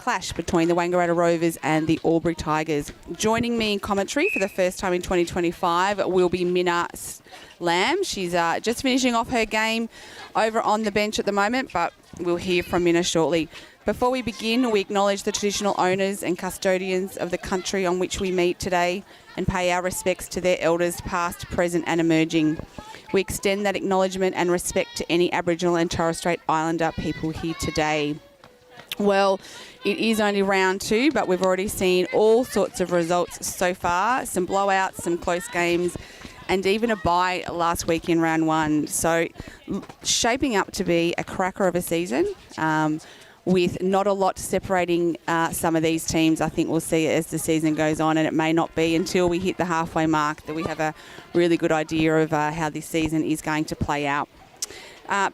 clash between the Wangaratta Rovers and the Albury Tigers. Joining me in commentary for the first time in 2025 will be Minna Lamb. She's just finishing off her game over on the bench at the moment, but we'll hear from Minna shortly. Before we begin, we acknowledge the traditional owners and custodians of the country on which we meet today and pay our respects to their elders past, present and emerging. We extend that acknowledgement and respect to any Aboriginal and Torres Strait Islander people here today. Well, it is only round 2, but we've already seen all sorts of results so far, some blowouts, some close games, and even a bye last week in round 1. So shaping up to be a cracker of a season. With not a lot separating some of these teams. I think we'll see it as the season goes on, and it may not be until we hit the halfway mark that we have a really good idea of how this season is going to play out.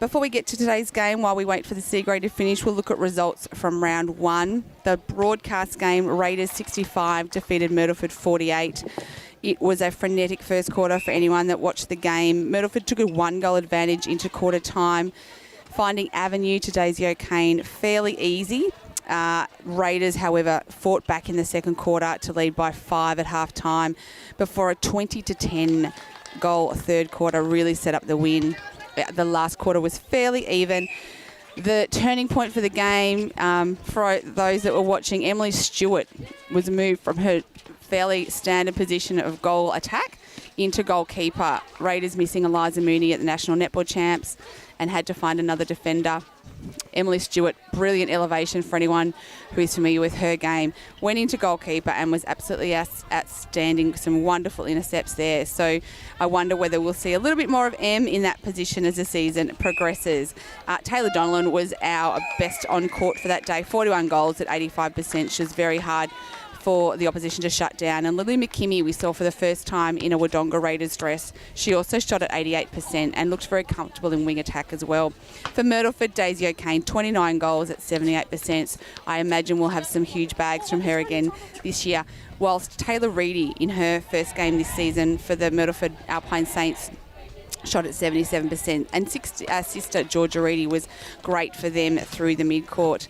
Before we get to today's game, while we wait for the C grade to finish, we'll look at results from round 1. The broadcast game, Raiders 65 defeated Myrtleford 48. It was a frenetic first quarter for anyone that watched the game. Myrtleford took a 1-goal advantage into quarter time, finding avenue to Daisy O'Kane fairly easy. Raiders, however, fought back in the second quarter to lead by 5 at half-time before a 20-10 goal third quarter really set up the win. The last quarter was fairly even. The turning point for the game, for those that were watching, Emily Stewart was moved from her fairly standard position of goal attack into goalkeeper. Raiders missing Eliza Mooney at the National Netball Champs and had to find another defender. Emily Stewart, brilliant elevation for anyone who is familiar with her game, went into goalkeeper and was absolutely outstanding. Some wonderful intercepts there. So I wonder whether we'll see a little bit more of Em in that position as the season progresses. Taylor Donnellan was our best on court for that day. 41 goals at 85%. She was very hard for the opposition to shut down. And Lily McKimmie we saw for the first time in a Wodonga Raiders dress. She also shot at 88% and looked very comfortable in wing attack as well. For Myrtleford, Daisy O'Kane, 29 goals at 78%. I imagine we'll have some huge bags from her again this year. Whilst Taylor Reedy in her first game this season for the Myrtleford Alpine Saints shot at 77%. And sister Georgia Reedy was great for them through the mid-court.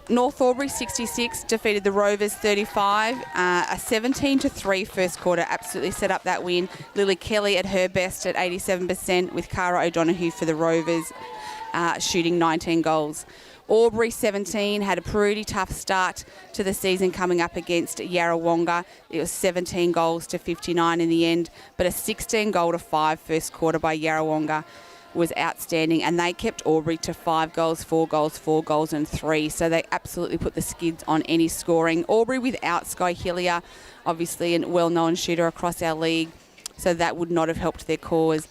North Albury 66 defeated the Rovers 35. A 17-3 first quarter absolutely set up that win. Lily Kelly at her best at 87% with Cara O'Donoghue for the Rovers shooting 19 goals. Albury 17 had a pretty tough start to the season coming up against Yarrawonga. It was 17 goals to 59 in the end, but a 16 goal to 5 first quarter by Yarrawonga was outstanding, and they kept Albury to 5 goals, 4 goals, 4 goals and 3. So they absolutely put the skids on any scoring. Albury without Sky Hillier, obviously a well-known shooter across our league, so that would not have helped their cause.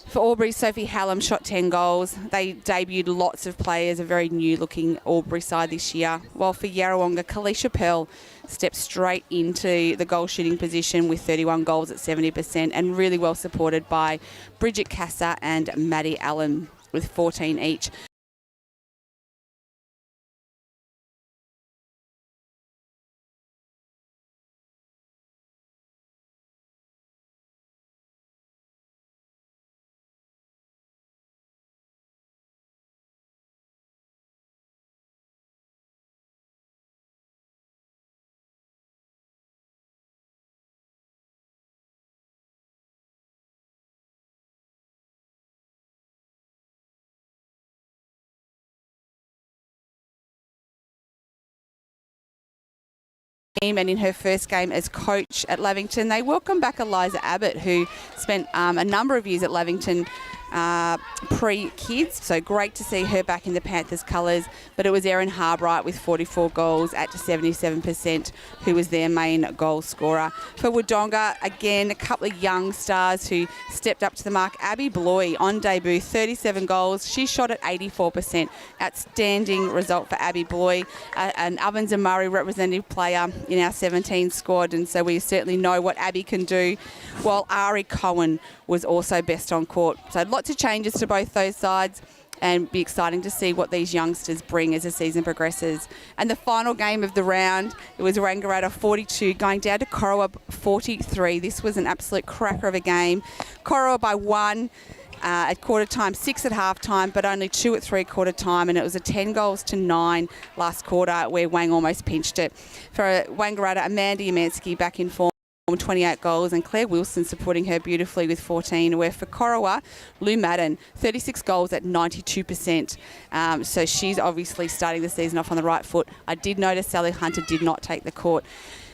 For Albury, Sophie Hallam shot 10 goals. They debuted lots of players, a very new-looking Albury side this year. While for Yarrawonga, Kalisha Pell stepped straight into the goal-shooting position with 31 goals at 70% and really well supported by Bridget Casa and Maddie Allen with 14 each. And in her first game as coach at Lavington, they welcomed back Eliza Abbott, who spent a number of years at Lavington pre-kids, so great to see her back in the Panthers colours. But it was Erin Harbright with 44 goals at 77% who was their main goal scorer. For Wodonga, again, a couple of young stars who stepped up to the mark. Abby Bloy on debut, 37 goals. She shot at 84%. Outstanding result for Abby Bloy, an Ovens and Murray representative player in our 17 squad, and so we certainly know what Abby can do. While Ari Cohen was also best on court. So lots of changes to both those sides, and be exciting to see what these youngsters bring as the season progresses. And the final game of the round, it was Wangaratta 42 going down to Corowa 43. This was an absolute cracker of a game. Corowa by 1. at quarter time, 6 at half time, but only 2 at three-quarter time, and it was a 10-9 last quarter where Wang almost pinched it. For Wangaratta, Amanda Umansky back in form, 28 goals, and Claire Wilson supporting her beautifully with 14, where for Corowa, Lou Madden, 36 goals at 92%. So she's obviously starting the season off on the right foot. I did notice Sally Hunter did not take the court.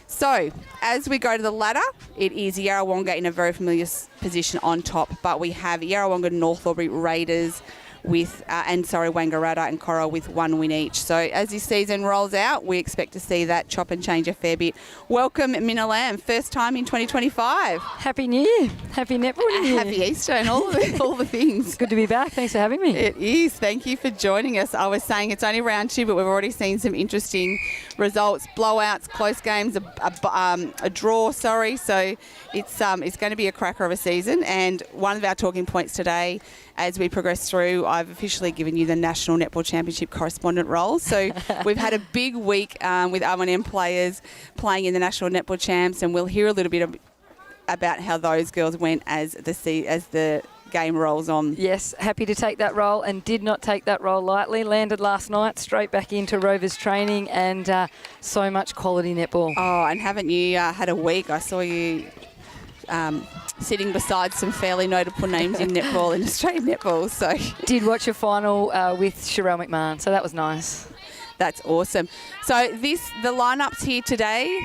So, as we go to the ladder, it is Yarrawonga in a very familiar position on top, but we have Yarrawonga, North Albury, Raiders with, Wangaratta and Corowa with 1 win each. So, as this season rolls out, we expect to see that chop and change a fair bit. Welcome, Minna Lamb, first time in 2025. Happy New Year. Happy Netball New Year. Happy Easter and all the things. It's good to be back. Thanks for having me. It is. Thank you for joining us. I was saying it's only round 2, but we've already seen some interesting results, blowouts, close games, a draw. So it's going to be a cracker of a season. And one of our talking points today, as we progress through, I've officially given you the National Netball Championship correspondent role. So we've had a big week with OMFNL players playing in the National Netball Champs, and we'll hear a little bit about how those girls went as the game rolls on. Yes, happy to take that role, and did not take that role lightly. Landed last night, straight back into Rovers training, and so much quality netball. Oh, and haven't you had a week? I saw you sitting beside some fairly notable names in netball, in Australian netball. So did watch a final with Sherelle McMahon, so that was nice. That's awesome. So the lineups here today.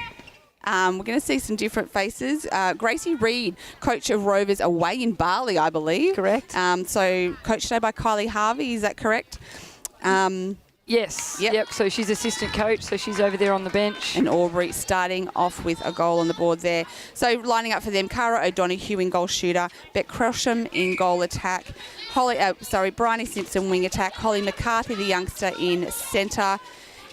We're going to see some different faces. Gracie Reid, coach of Rovers away in Bali, I believe. Correct. So coached today by Kylie Harvey, is that correct? Yes. Yep. So she's assistant coach, so she's over there on the bench. And Albury starting off with a goal on the board there. So lining up for them, Cara O'Donoghue in goal shooter, Beck Crelsham in goal attack, Bryony Simpson wing attack, Holly McCarthy, the youngster, in centre.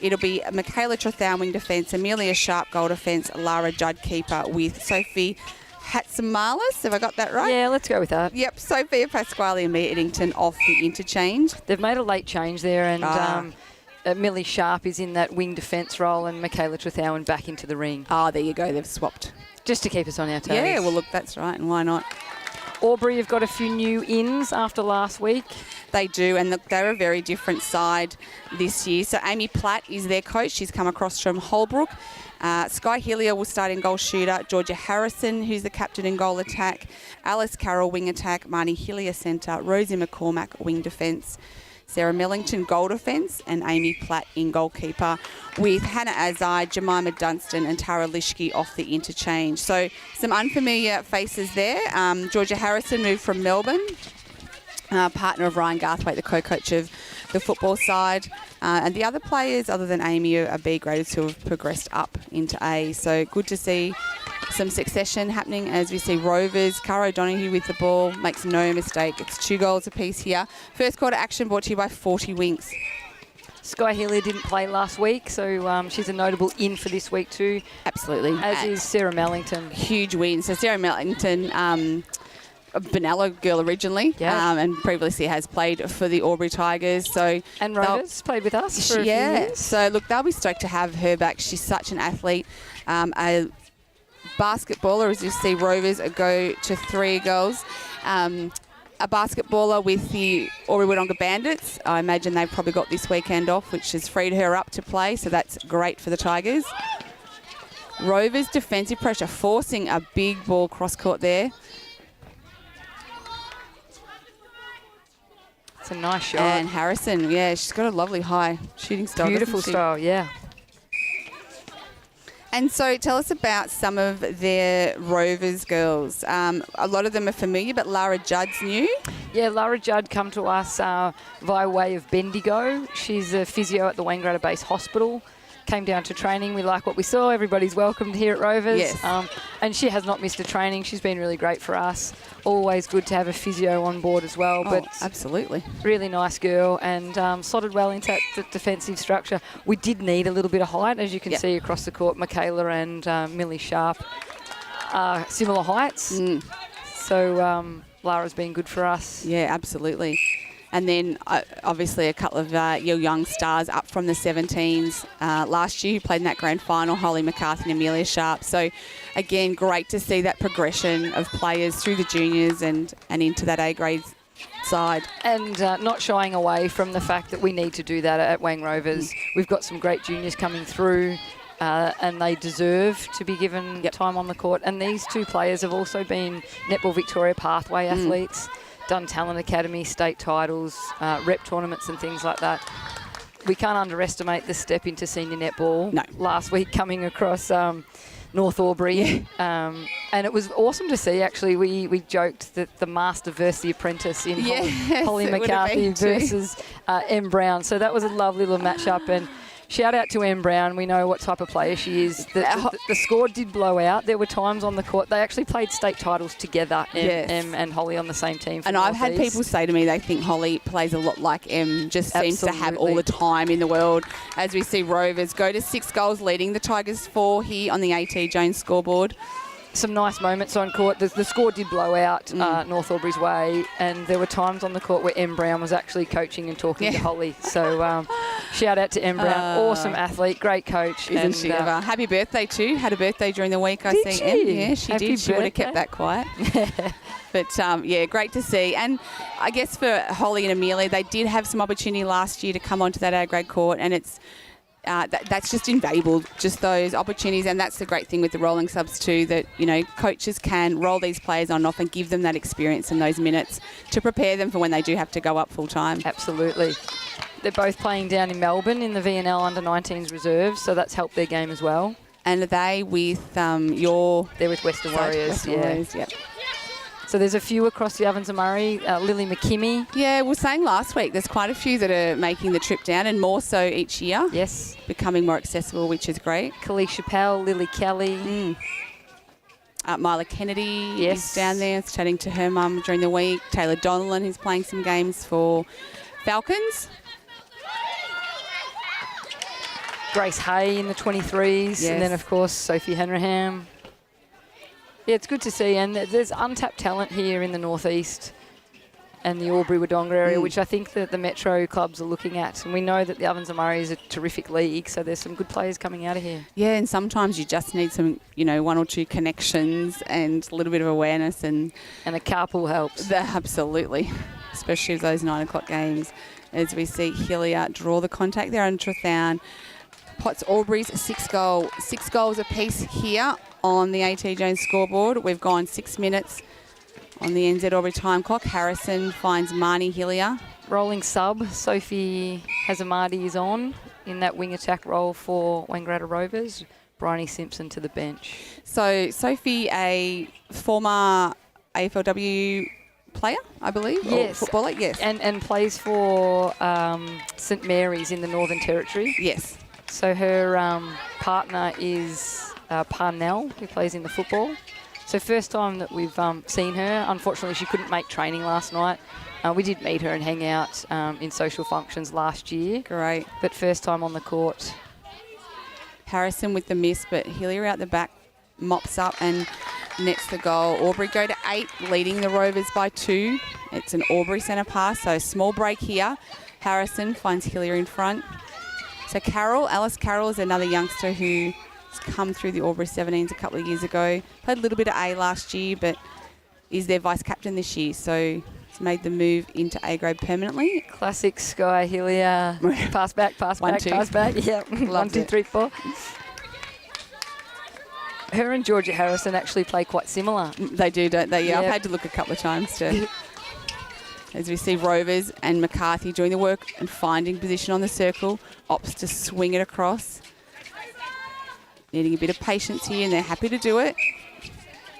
It'll be Michaela Trothow wing defence, Amelia Sharp goal defence, Lara Judd keeper, with Sophie Hatzamalis. Have I got that right? Yeah, let's go with that. Yep, Sophia Pasquale and Mia Eddington off the interchange. They've made a late change there, and Millie Sharp is in that wing defence role, and Michaela Trothow back into the ring. Oh, there you go. They've swapped. Just to keep us on our toes. Yeah, well, look, that's right, and why not? Aubrey have got a few new ins after last week. They do, and they're a very different side this year. So Amy Platt is their coach. She's come across from Holbrook. Sky Hillier will start in goal shooter. Georgia Harrison, who's the captain in goal attack. Alice Carroll, wing attack. Marnie Hillier, centre. Rosie McCormack, wing defence. Sarah Mellington, goal defence, and Amy Platt in goalkeeper, with Hannah Azai, Jemima Dunstan and Tara Lishke off the interchange. So some unfamiliar faces there. Georgia Harrison moved from Melbourne, partner of Ryan Garthwaite, the co-coach of the football side. And the other players, other than Amy, are B graders who have progressed up into A. So good to see some succession happening as we see Rovers. Cara O'Donoghue with the ball, makes no mistake. It's 2 goals apiece here. First quarter action brought to you by 40 Winks. Sky Hillier didn't play last week, so she's a notable in for this week too. Absolutely. As is Sarah Mellington. Huge win. So Sarah Mellington, a Benalla girl originally, and previously has played for the Albury Tigers. And Rovers played with us for a few years. So look, they'll be stoked to have her back. She's such an athlete. A basketballer, as you see Rovers go to 3 goals. A basketballer with the Albury Wodonga Bandits. I imagine they've probably got this weekend off, which has freed her up to play, so that's great for the Tigers. Rovers defensive pressure, forcing a big ball cross court there. It's a nice shot. And Harrison, she's got a lovely high shooting style. Beautiful style, yeah. And so tell us about some of their Rovers girls. A lot of them are familiar, but Lara Judd's new. Yeah, Lara Judd come to us via way of Bendigo. She's a physio at the Wangaratta Base Hospital. Came down to training. We like what we saw. Everybody's welcomed here at Rovers. Yes. And she has not missed a training. She's been really great for us. Always good to have a physio on board as well. Oh, but absolutely. Really nice girl, and slotted well into that defensive structure. We did need a little bit of height, as you can see across the court. Michaela and Millie Sharp are similar heights. So Lara's been good for us. Yeah, absolutely. And then, obviously, a couple of your young stars up from the 17s last year who played in that grand final, Holly McCarthy and Amelia Sharp. So, again, great to see that progression of players through the juniors and into that A grade side. And not shying away from the fact that we need to do that at Wang Rovers. We've got some great juniors coming through. And they deserve to be given time on the court. And these two players have also been Netball Victoria Pathway athletes, done Talent Academy, state titles, rep tournaments and things like that. We can't underestimate the step into senior netball. No. Last week coming across North Albury. And it was awesome to see, actually. We joked that the master versus the apprentice in Holly McCarthy versus M. Brown. So that was a lovely little matchup. And shout out to M. Brown. We know what type of player she is. The score did blow out. There were times on the court. They actually played state titles together, M and Holly on the same team. And I've had people say to me they think Holly plays a lot like M, just seems to have all the time in the world. As we see Rovers go to 6 goals, leading the Tigers 4 here on the A.T. Jones scoreboard. Some nice moments on court. The score did blow out North Albury's way, and there were times on the court where M. Brown was actually coaching and talking to Holly. So shout out to M. Brown. Awesome athlete, great coach. Isn't she ever? Happy birthday too. Had a birthday during the week, I see. She? Yeah, she Happy did. She would have kept that quiet. But, great to see. And I guess for Holly and Amelia, they did have some opportunity last year to come onto that A-grade court, and it's that's just invaluable, just those opportunities. And that's the great thing with the rolling subs too, that, coaches can roll these players on and off and give them that experience and those minutes to prepare them for when they do have to go up full time. Absolutely. They're both playing down in Melbourne in the VNL under-19s reserves, so that's helped their game as well. And are they with They're with Western Warriors. Western Warriors, yep. So there's a few across the Ovens and Murray. Lily McKimmie. Yeah, we were saying last week there's quite a few that are making the trip down, and more so each year. Yes. Becoming more accessible, which is great. Kalisha Powell, Lily Kelly. Mila Kennedy is down there, chatting to her mum during the week. Taylor Donnellan, who's playing some games for Falcons. Grace Hay in the 23s. Yes. And then, of course, Sophie Henriham. Yeah, it's good to see. And there's untapped talent here in the northeast and the Albury-Wodonga area, which I think that the metro clubs are looking at. And we know that the Ovens and Murray is a terrific league, so there's some good players coming out of here. Yeah, and sometimes you just need some, 1 or 2 connections and a little bit of awareness. And a carpool helps. Absolutely, especially with those 9 o'clock games. As we see Hillier draw the contact there on Trathown. Potts Albury's 6 goals apiece here on the A.T. Jones scoreboard. We've gone 6 minutes on the NZ Albury time clock. Harrison finds Marnie Hillier. Rolling sub, Sophie Hazamadi is on in that wing attack role for Wangaratta Rovers. Bryony Simpson to the bench. So Sophie, a former AFLW player, I believe? Yes. Or footballer, yes. And plays for St Mary's in the Northern Territory. Yes. So her partner is Parnell, who plays in the football. So first time that we've seen her. Unfortunately, she couldn't make training last night. We did meet her and hang out in social functions last year. Great. But first time on the court. Harrison with the miss, but Hillier out the back mops up and nets the goal. Albury go to 8, leading the Rovers by 2. It's an Albury centre pass, so small break here. Harrison finds Hillier in front. So Alice Carroll is another youngster who's come through the Albury 17s a couple of years ago. Played a little bit of A last year, but is their vice-captain this year. So he's made the move into A-grade permanently. Classic Sky Hillier. Pass back, pass back, pass back. Yep. 1, 2, 3, 4. Her and Georgia Harrison actually play quite similar. They do, don't they? Yeah, I've had to look a couple of times too. As we see Rovers and McCarthy doing the work and finding position on the circle. Opts to swing it across. Needing a bit of patience here, and they're happy to do it.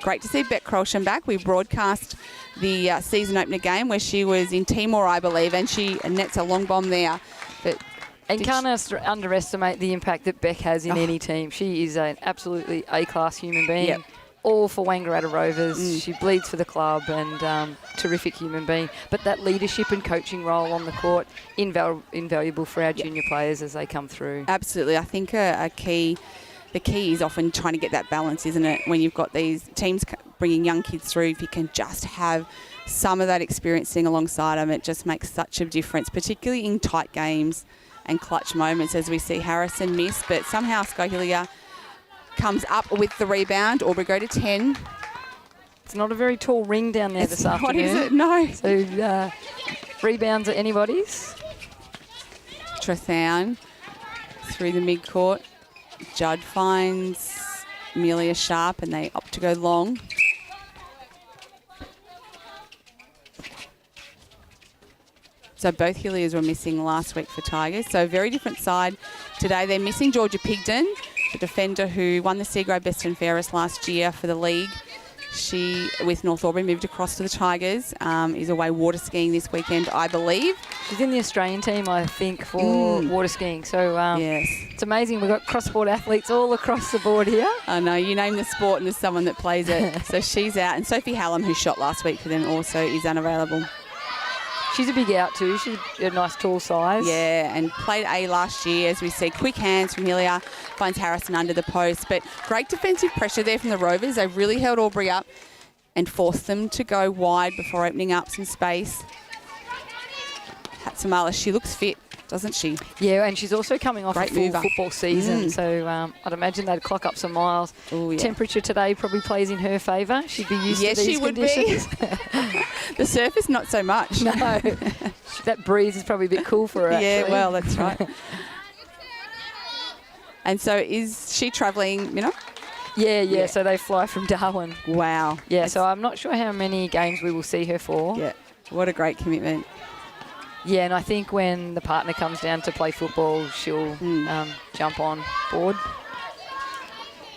Great to see Beck Krolsham back. We broadcast the season opener game where she was in Timor, I believe, and she nets a long bomb there. And can't underestimate the impact that Beck has in any team. She is an absolutely A-class human being. Yep. All for Wangaratta Rovers. She bleeds for the club and terrific human being. But that leadership and coaching role on the court, invaluable for our junior players as they come through. Absolutely. I think the key is often trying to get that balance, isn't it? When you've got these teams bringing young kids through, if you can just have some of that experience sitting alongside them, it just makes such a difference, particularly in tight games and clutch moments, as we see Harrison miss. But somehow Sky Hillier comes up with the rebound. Albury go to 10. It's not a very tall ring down there this afternoon. What is it? No. So rebounds are anybody's. Trethown through the mid-court. Judd finds Amelia Sharp and they opt to go long. So both Hilliers were missing last week for Tigers. So a very different side today. They're missing Georgia Pigden, the defender who won the C-grade Best and Fairest last year for the league. She, with North Albury, moved across to the Tigers, is away water skiing this weekend, I believe. She's in the Australian team, I think, for water skiing. So yes, it's amazing. We've got cross-sport athletes all across the board here. I know. You name the sport and there's someone that plays it. So she's out. And Sophie Hallam, who shot last week for them, also is unavailable. She's a big out too. She's a nice tall size. Yeah, and played A last year, as we see. Quick hands from Hillier, finds Harrison under the post. But great defensive pressure there from the Rovers. They really held Albury up and forced them to go wide before opening up some space. Hatsamala, she looks fit, doesn't she? Yeah, and she's also coming off Great a full mover. football season, so I'd imagine they'd clock up some miles. Ooh, yeah. Temperature today probably plays in her favour. She'd be used to these conditions. The surface, not so much. No, that breeze is probably a bit cool for her, actually. Yeah, well, that's right. And so is she travelling, Minna? Yeah, so they fly from Darwin. Wow. Yeah, so I'm not sure how many games we will see her for. Yeah, what a great commitment. Yeah, and I think when the partner comes down to play football, she'll jump on board.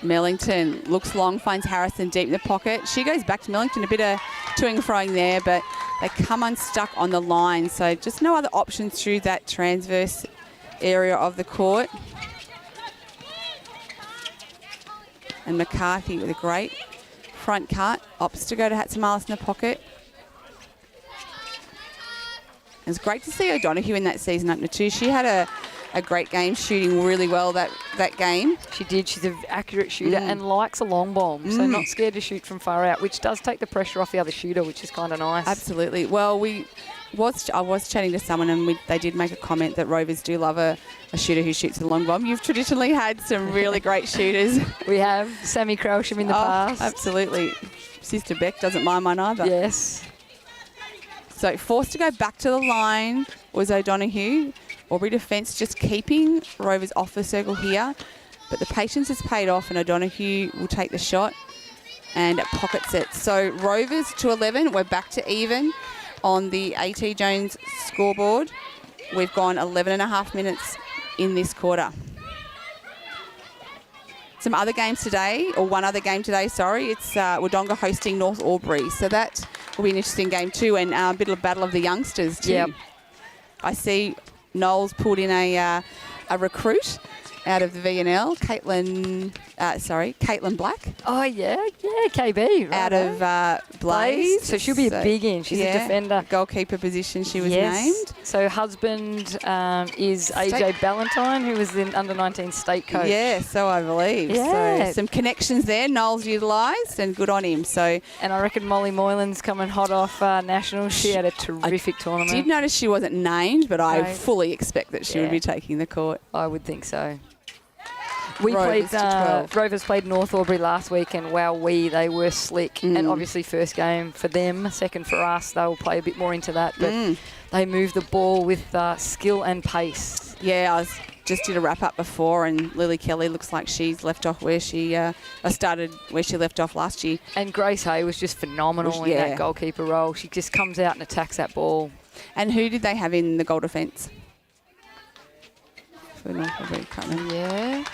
Mellington looks long, finds Harrison deep in the pocket. She goes back to Mellington, a bit of toing and froing there, but they come unstuck on the line. So just no other options through that transverse area of the court. And McCarthy with a great front cut. Opts to go to Hatzamalis in the pocket. It was great to see O'Donoghue in that season opener too. She had a great game, shooting really well that game. She did. She's an accurate shooter and likes a long bomb, so not scared to shoot from far out, which does take the pressure off the other shooter, which is kind of nice. Absolutely. Well, I was chatting to someone and they did make a comment that Rovers do love a shooter who shoots a long bomb. You've traditionally had some really great shooters. We have Sammy Krelsham in the past. Absolutely. Sister Beck doesn't mind mine either. Yes. So forced to go back to the line was O'Donoghue. Albury defence just keeping Rovers off the circle here. But the patience has paid off and O'Donoghue will take the shot and pockets it. So Rovers to 11. We're back to even on the A.T. Jones scoreboard. We've gone 11 and a half minutes in this quarter. Some other games today, or one other game today, sorry. It's Wodonga hosting North Albury. So that will be an interesting game too, and a bit of battle of the youngsters too. Yep. I see Knowles pulled in a recruit out of the VNL, Caitlin Black. Oh, yeah, KB. Right. Out of Blaze. So she'll be a big in. She's a defender. Goalkeeper position she was named. So husband is AJ Ballantyne, who was the under-19 state coach. Yeah, so I believe. Yeah. So some connections there Knowles utilised and good on him. So, and I reckon Molly Moylan's coming hot off Nationals. She had a terrific tournament. I did notice she wasn't named, but I fully expect that she would be taking the court. I would think so. Rovers played North Albury last week, and they were slick. And obviously first game for them, second for us. They'll play a bit more into that, but they move the ball with skill and pace. Yeah, I just did a wrap-up before, and Lily Kelly looks like she's left off where she started where she left off last year. And Grace Hay was just phenomenal in that goalkeeper role. She just comes out and attacks that ball. And who did they have in the goal defence? For North Albury, can't remember. Yeah.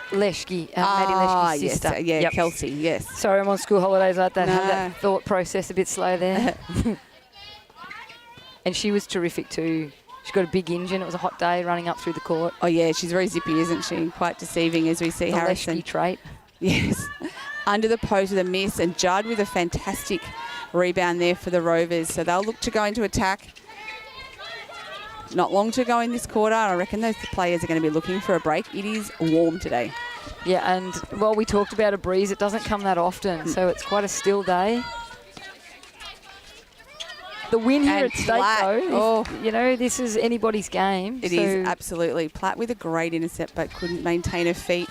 Leschke, Maddie Leschke's sister. Yes, Kelsey, yes. Sorry, I'm on school holidays like that. Have that thought process a bit slow there. And she was terrific too. She got a big engine. It was a hot day running up through the court. Oh, yeah, she's very zippy, isn't she? Quite deceiving as we see the Harrison. Leschke trait. Yes. Under the post with a miss, and Judd with a fantastic rebound there for the Rovers. So they'll look to go into attack. Not long to go in this quarter. I reckon those players are going to be looking for a break. It is warm today. Yeah, and while we talked about a breeze, it doesn't come that often, so it's quite a still day. The win here at State, though, this is anybody's game. It is, absolutely. Platt with a great intercept, but couldn't maintain her feet.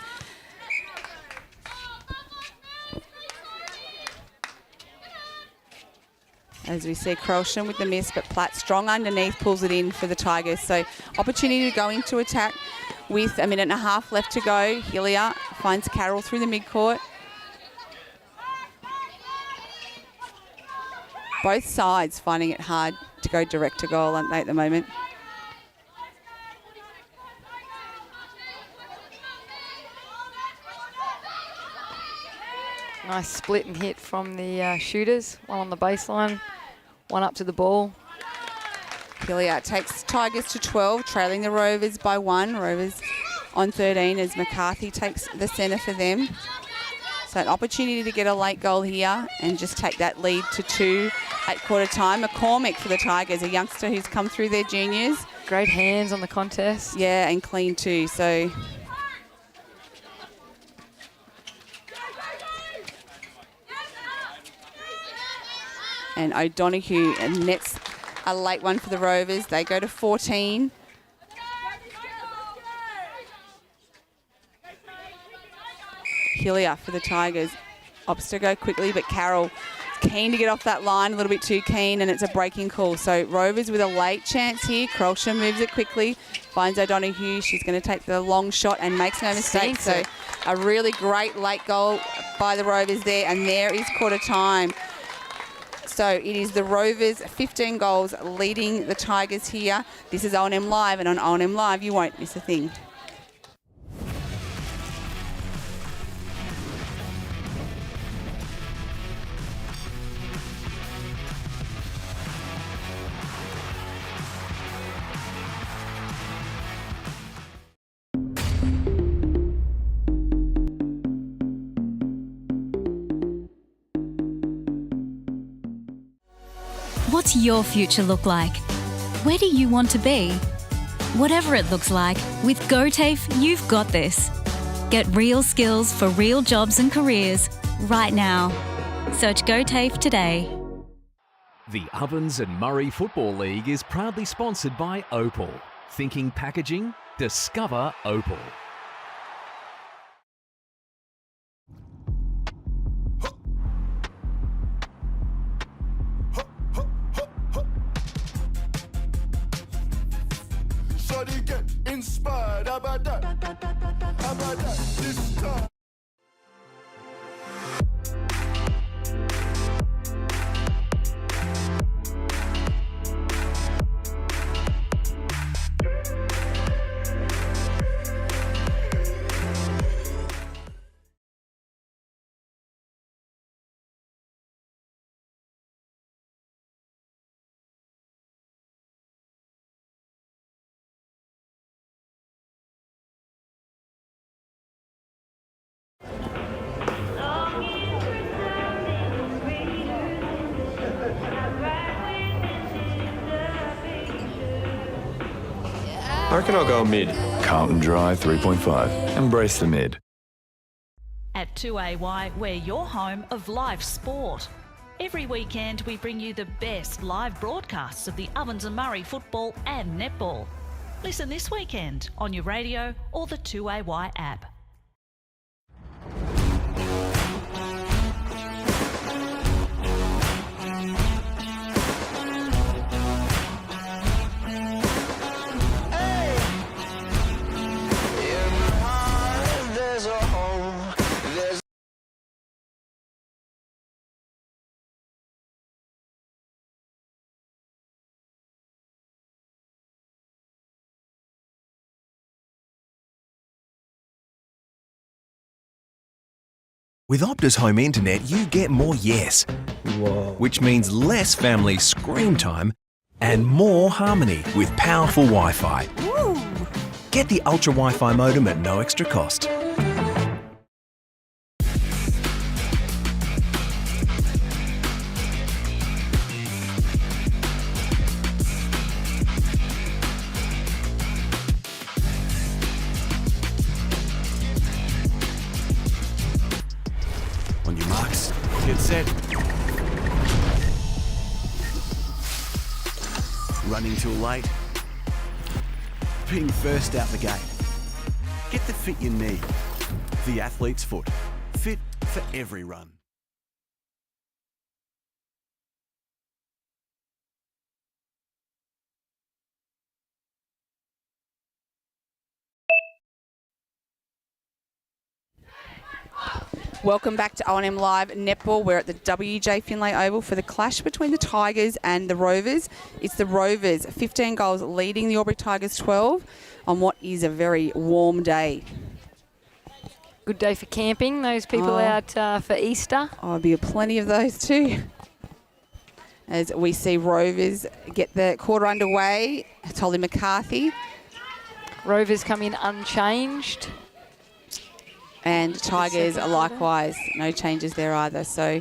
As we see Krelsham with the miss, but Platt strong underneath, pulls it in for the Tigers. So opportunity to go into attack with a minute and a half left to go. Hillier finds Carroll through the midcourt. Both sides finding it hard to go direct to goal, aren't they, at the moment? Nice split and hit from the shooters. One on the baseline, one up to the ball. Hillier takes Tigers to 12, trailing the Rovers by 1. Rovers on 13 as McCarthy takes the centre for them. So an opportunity to get a late goal here and just take that lead to 2 at quarter time. McCormick for the Tigers, a youngster who's come through their juniors. Great hands on the contest. Yeah, and clean too. So and O'Donoghue nets a late one for the Rovers. They go to 14. Hillier for the Tigers. Opts to go quickly, but Carroll keen to get off that line, a little bit too keen, and it's a breaking call. So Rovers with a late chance here. Krelsham moves it quickly, finds O'Donoghue. She's going to take the long shot and makes no mistake. So a really great late goal by the Rovers there, and there is quarter time. So it is the Rovers 15 goals leading the Tigers here. This is O&M Live, and on O&M Live you won't miss a thing. What's your future look like? Where do you want to be? Whatever it looks like, with GoTAFE, you've got this. Get real skills for real jobs and careers right now. Search GoTAFE today. The Ovens and Murray Football League is proudly sponsored by Opal. Thinking packaging? Discover Opal. Get inspired, how about that? How about that? This time. I reckon I'll go mid. Carlton Dry 3.5. Embrace the mid. At 2AY, we're your home of live sport. Every weekend we bring you the best live broadcasts of the Ovens and Murray football and netball. Listen this weekend on your radio or the 2AY app. With Optus Home Internet, you get more yes. Whoa. Which means less family screen time and more harmony with powerful Wi-Fi. Woo. Get the Ultra Wi-Fi modem at no extra cost. On your marks, get set. Running too late. Being first out the gate. Get the fit you need. The athlete's foot. Fit for every run. Welcome back to O&M Live Netball. We're at the WJ Finlay Oval for the clash between the Tigers and the Rovers. It's the Rovers, 15 goals leading the Albury Tigers 12 on what is a very warm day. Good day for camping. Those people out for Easter. There'll be plenty of those too. As we see Rovers get the quarter underway. Tolly McCarthy. Rovers come in unchanged. And Tigers are likewise. No changes there either. So,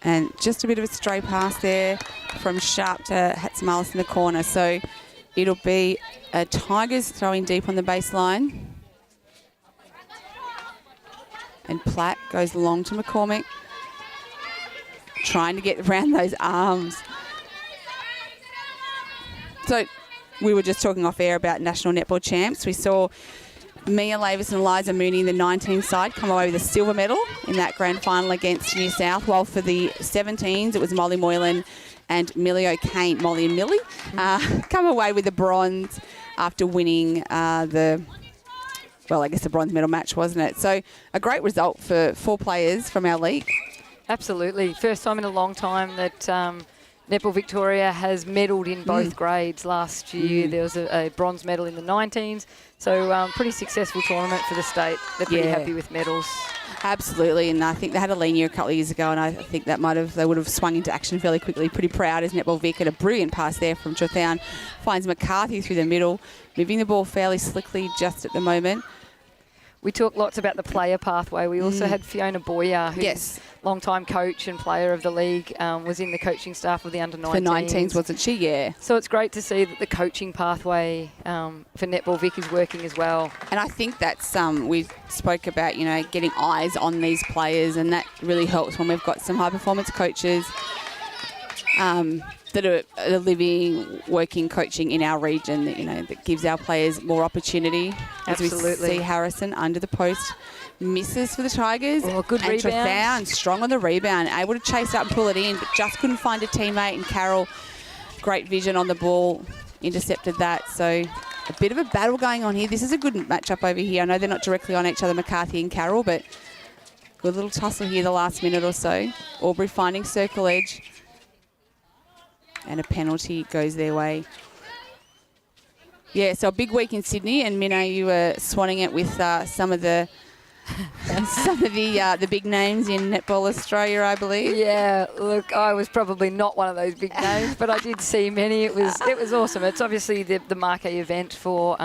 and just a bit of a stray pass there from Sharp to Hatzmalis in the corner. So it'll be Tigers throwing deep on the baseline. And Platt goes long to McCormick. Trying to get around those arms. So we were just talking off air about national netball champs. We saw Mia Lavis and Eliza Mooney, the 19 side, come away with a silver medal in that grand final against New South, while for the 17s it was Molly Moylan and Millie O'Kane, Molly and Millie, come away with the bronze after winning the bronze medal match, wasn't it? So a great result for 4 players from our league. Absolutely. First time in a long time that Netball Victoria has medalled in both grades. Last year there was a bronze medal in the 19s. So pretty successful tournament for the state. They're pretty happy with medals. Absolutely, and I think they had a lean year a couple of years ago, and I think that they would have swung into action fairly quickly. Pretty proud as Netball Vic, and a brilliant pass there from Trothown. Finds McCarthy through the middle, moving the ball fairly slickly just at the moment. We talked lots about the player pathway. We also had Fiona Boyer, who's long-time coach and player of the league, was in the coaching staff of the under-19s. The 19s, wasn't she? Yeah. So it's great to see that the coaching pathway for Netball Vic is working as well. And I think that's, we spoke about, getting eyes on these players, and that really helps when we've got some high-performance coaches that are living, working, coaching in our region, that gives our players more opportunity. Absolutely. As we see Harrison under the post, misses for the Tigers. Oh, good and rebound. Trothown strong on the rebound, able to chase up and pull it in, but just couldn't find a teammate. And Carroll, great vision on the ball, intercepted that. So a bit of a battle going on here. This is a good matchup over here. I know they're not directly on each other, McCarthy and Carroll, but good little tussle here the last minute or so. Albury finding circle edge. And a penalty goes their way. Yeah, so a big week in Sydney, and Minna, you were swanning it with some of the big names in Netball Australia, I believe. Yeah, look, I was probably not one of those big names, but I did see many. It was awesome. It's obviously the marquee event for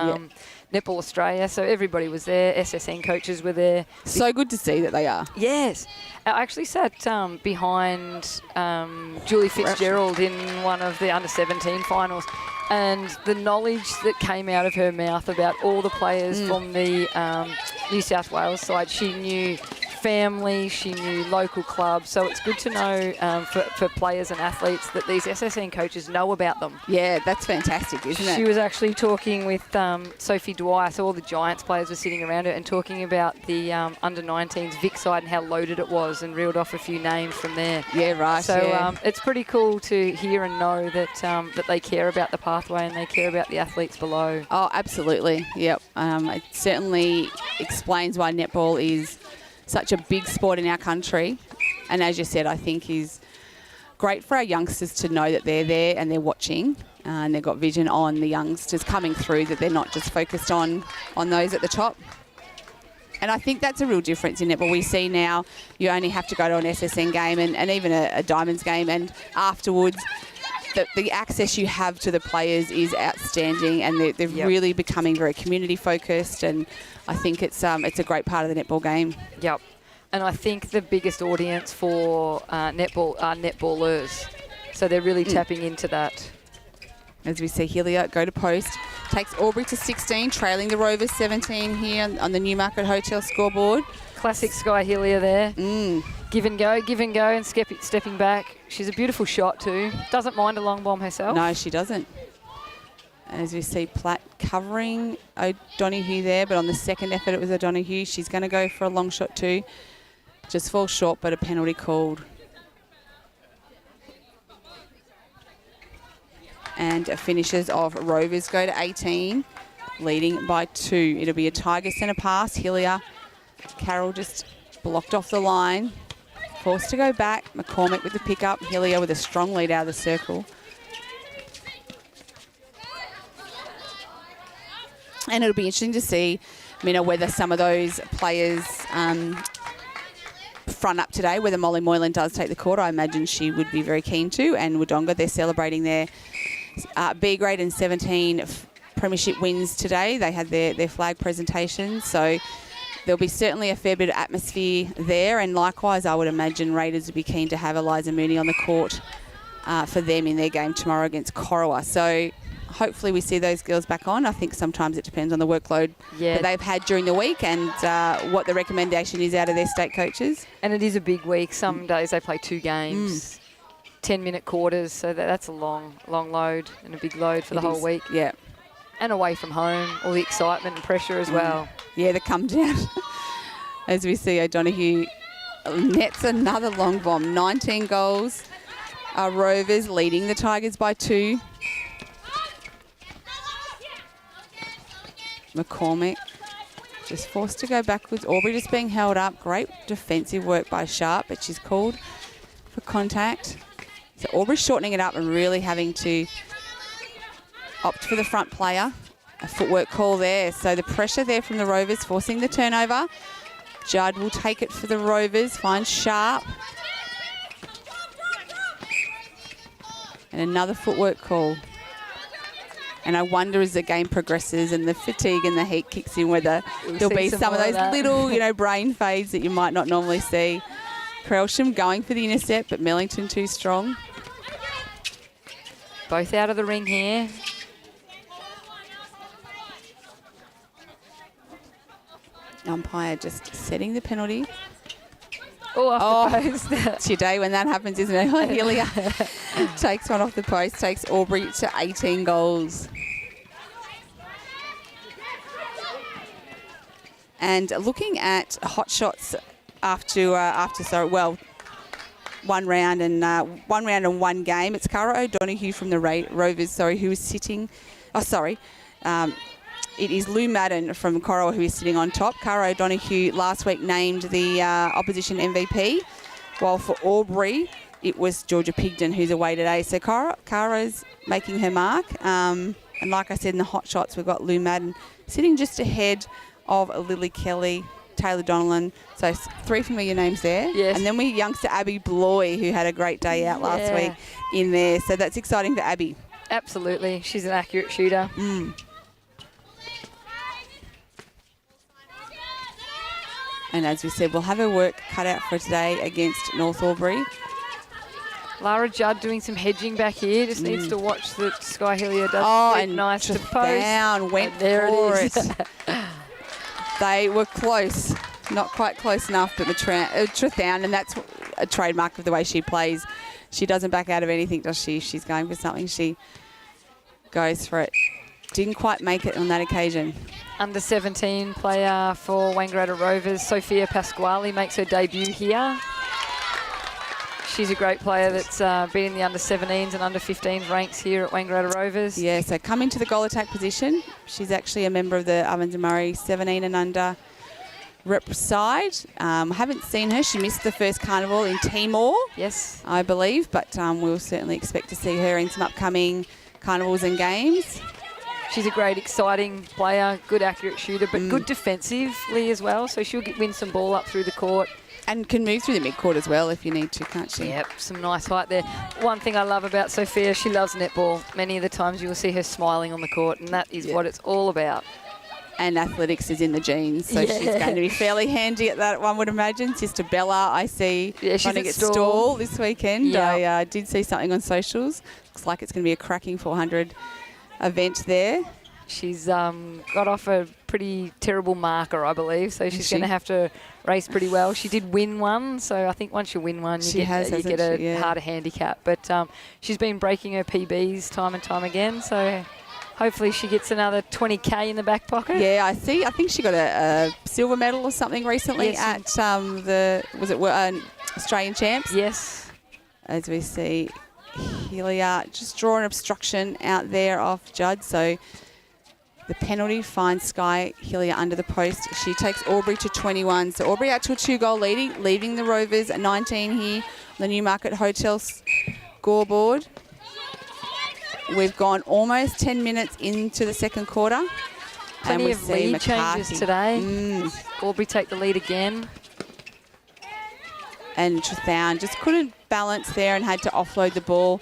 Netball Australia, so everybody was there. SS&A coaches were there. So good to see that they are. Yes. I actually sat behind Julie Fitzgerald in one of the under-17 finals, and the knowledge that came out of her mouth about all the players from the New South Wales side, she knew family, she knew local clubs, so it's good to know for players and athletes that these SS&A coaches know about them. Yeah, that's fantastic, isn't it? She was actually talking with Sophie Dwyer, so all the Giants players were sitting around her and talking about the under-19s Vic side and how loaded it was, and reeled off a few names from there. Yeah, right. So it's pretty cool to hear and know that that they care about the pathway and they care about the athletes below. Oh, absolutely. Yep. It certainly explains why netball is such a big sport in our country, and as you said, I think is great for our youngsters to know that they're there and they're watching, and they've got vision on the youngsters coming through, that they're not just focused on those at the top. And I think that's a real difference in netball. We see now you only have to go to an SSN game and even a Diamonds game, and afterwards the access you have to the players is outstanding, and they're really becoming very community focused, and I think it's a great part of the netball game. Yep. And I think the biggest audience for netball are netballers. So they're really tapping into that. As we see Hillier go to post, takes Albury to 16, trailing the Rovers 17 here on the Newmarket Hotel scoreboard. Classic Sky Hillier there. Give and go, and stepping back. She's a beautiful shot too. Doesn't mind a long bomb herself. No, she doesn't. And as we see Platt covering O'Donoghue there, but on the second effort it was O'Donoghue. She's going to go for a long shot too. Just falls short, but a penalty called. And finishes off Rovers go to 18. leading by 2. It'll be a Tiger centre pass. Hillier. Carroll just blocked off the line. Forced to go back. McCormick with the pickup. Hillier with a strong lead out of the circle. And it'll be interesting to see, whether some of those players front up today, whether Molly Moylan does take the court. I imagine she would be very keen to. And Wodonga, they're celebrating their B grade and 17 premiership wins today. They had their flag presentation. So there'll be certainly a fair bit of atmosphere there. And likewise, I would imagine Raiders would be keen to have Eliza Mooney on the court for them in their game tomorrow against Corowa. So hopefully we see those girls back on. I think sometimes it depends on the workload that they've had during the week and what the recommendation is out of their state coaches. And it is a big week. Some days they play 2 games, 10-minute quarters, so that's a long load and a big load for the whole week. Yeah. And away from home, all the excitement and pressure as well. Yeah, the come down. As we see O'Donoghue nets another long bomb. 19 goals. Rovers leading the Tigers by 2. McCormick just forced to go backwards. Aubrey just being held up. Great defensive work by Sharp, but she's called for contact. So Aubrey shortening it up and really having to opt for the front player. A footwork call there. So the pressure there from the Rovers forcing the turnover. Judd will take it for the Rovers. Finds Sharp. And another footwork call. And I wonder as the game progresses and the fatigue and the heat kicks in whether there'll be some of those little, brain fades that you might not normally see. Krelsham going for the intercept, but Mellington too strong. Both out of the ring here. Umpire just setting the penalty. Oh, off the post. It's your day when that happens, isn't it? Hillier takes one off the post, takes Aubrey to 18 goals. And looking at hot shots after one round and one game, it's Cara O'Donoghue from the Rovers, who is sitting. It is Lou Madden from Corowa who is sitting on top. Cara O'Donoghue last week named the opposition MVP, while for Albury it was Georgia Pigden who's away today. So Cara's making her mark. And like I said, in the hot shots, we've got Lou Madden sitting just ahead of Lily Kelly, Taylor Donnellan. So 3 familiar names there. Yes. And then we youngster Abby Bloy, who had a great day out last week in there. So that's exciting for Abby. Absolutely. She's an accurate shooter. And as we said, we'll have her work cut out for today against North Albury. Lara Judd doing some hedging back here. Just needs to watch that Sky Hillier does and nice to post. Down went and there for it is. They were close. Not quite close enough, but Trethown, and that's a trademark of the way she plays. She doesn't back out of anything, does she? If she's going for something, she goes for it. Didn't quite make it on that occasion. Under 17 player for Wangaratta Rovers, Sophia Pasquale makes her debut here. She's a great player that's been in the under 17s and under 15s ranks here at Wangaratta Rovers. Yeah, so coming to the goal attack position. She's actually a member of the Ovens and Murray 17 and under rep side. Haven't seen her. She missed the first carnival in Timor. Yes. I believe, but we'll certainly expect to see her in some upcoming carnivals and games. She's a great, exciting player, good, accurate shooter, but good defensively as well. So she'll win some ball up through the court. And can move through the mid-court as well if you need to, can't she? Yep, some nice height there. One thing I love about Sophia, she loves netball. Many of the times you will see her smiling on the court, and that is what it's all about. And athletics is in the genes, so she's going to be fairly handy at that, one would imagine. Sister Bella, I see, trying to get stall this weekend. Yep. I did see something on socials. Looks like it's going to be a cracking 400 event there. She's got off a pretty terrible marker, I believe, so she's going to have to race pretty well. She did win one, so I think once you win one, you get a harder handicap. But she's been breaking her PBs time and time again, so hopefully she gets another 20K in the back pocket. Yeah, I think she got a silver medal or something recently at Australian Champs? Yes. As we see, Hillier just draw an obstruction out there off Judd, so The penalty finds Sky Hillier under the post. She takes Albury to 21. So Albury out to a 2-goal leading the Rovers at 19 here on the Newmarket Hotel scoreboard. We've gone almost 10 minutes into the second quarter. Plenty of lead changes today. Albury take the lead again. And Trethown just couldn't balance there and had to offload the ball.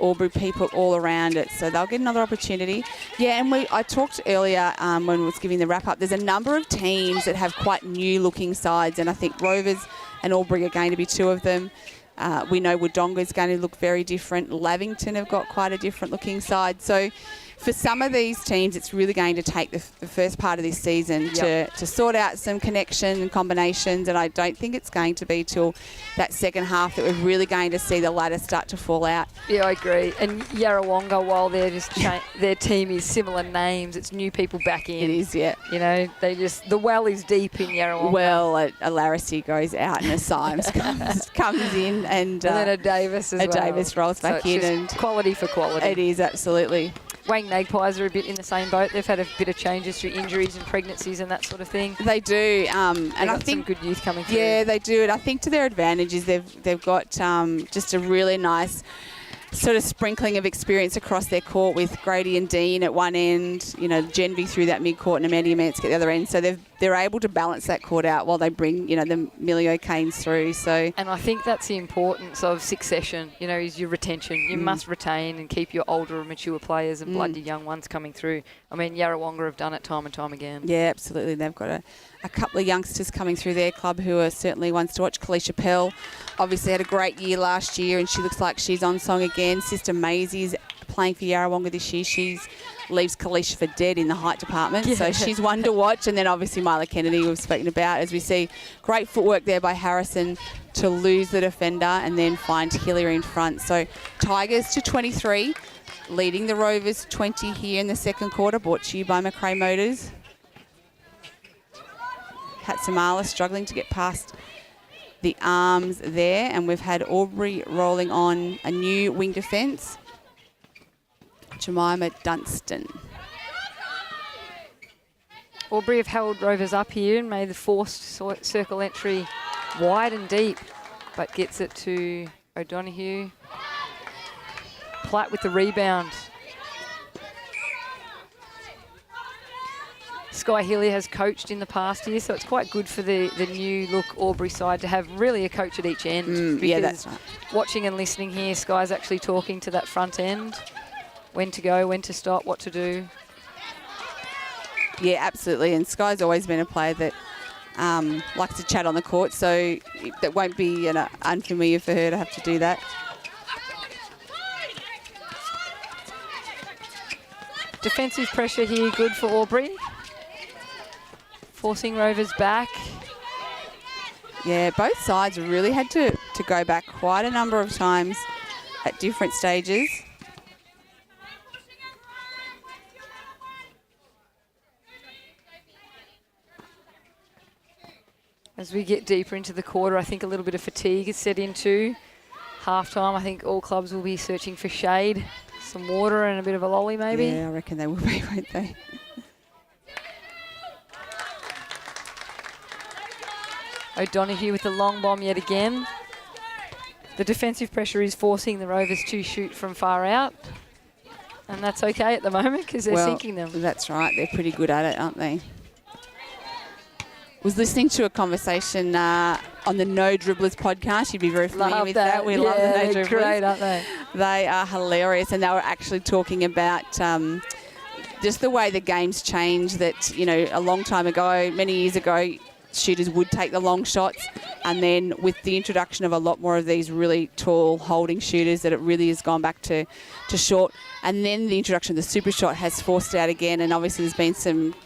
Albury people all around it, so they'll get another opportunity. Yeah, and I talked earlier when we was giving the wrap-up, there's a number of teams that have quite new-looking sides, and I think Rovers and Albury are going to be two of them. We know Wodonga is going to look very different. Lavington have got quite a different-looking side. So for some of these teams, it's really going to take the first part of this season to sort out some connection and combinations, and I don't think it's going to be till that second half that we're really going to see the ladder start to fall out. Yeah, I agree. And Yarrawonga, while they're just their team is similar names, it's new people back in. It is, yeah. You know, the well is deep in Yarrawonga. Well, a Larissy goes out and a Symes comes in, and then a Davis as well. Davis rolls back in, and quality for quality. It is, absolutely. Magpies are a bit in the same boat. They've had a bit of changes through injuries and pregnancies and that sort of thing. They do, and I think some good youth coming through. Yeah, they do, and I think to their advantage is they've got just a really nice sort of sprinkling of experience across their court with Grady and Dean at one end, you know, Genvy through that mid-court and Amanda Mansk at the other end. So they're able to balance that court out while they bring, you know, the Millie O'Kanes through. So, and I think that's the importance of succession, you know, is your retention. You must retain and keep your older and mature players and blood your young ones coming through. I mean, Yarrawonga have done it time and time again. Yeah, absolutely. They've got a couple of youngsters coming through their club who are certainly ones to watch. Kalisha Pell obviously had a great year last year, and she looks like she's on song again. Sister Maisie's playing for Yarrawonga this year. She leaves Kalisha for dead in the height department, so she's one to watch. And then obviously Mila Kennedy we've spoken about, as we see great footwork there by Harrison to lose the defender and then find Hillier in front. So Tigers to 23, leading the Rovers 20 here in the second quarter, brought to you by McRae Motors. Hatsamala struggling to get past the arms there, and we've had Albury rolling on a new wing defence. Jemima Dunstan. Albury have held Rovers up here and made the forced circle entry wide and deep, but gets it to O'Donoghue. Platt with the rebound. Sky Hillier has coached in the past year, so it's quite good for the new look Albury side to have really a coach at each end. Yeah, that's right. Watching and listening here, Sky's actually talking to that front end. When to go, when to stop, what to do. Yeah, absolutely. And Sky's always been a player that likes to chat on the court, so that won't be unfamiliar for her to have to do that. Defensive pressure here, good for Albury. Forcing Rovers back. Yeah, both sides really had to go back quite a number of times at different stages. As we get deeper into the quarter, I think a little bit of fatigue is set into. Half-time, I think all clubs will be searching for shade, some water and a bit of a lolly maybe. Yeah, I reckon they will be, won't they? O'Donoghue with the long bomb yet again. The defensive pressure is forcing the Rovers to shoot from far out. And that's okay at the moment because they're sinking them. That's right. They're pretty good at it, aren't they? Was listening to a conversation on the No Dribblers podcast. You'd be very familiar with that. We love the No Dribblers. Great, aren't they? They are hilarious, and they were actually talking about just the way the game's changed. That, you know, a long time ago, many years ago, shooters would take the long shots, and then with the introduction of a lot more of these really tall holding shooters, that it really has gone back to short. And then the introduction of the super shot has forced it out again, and obviously there's been some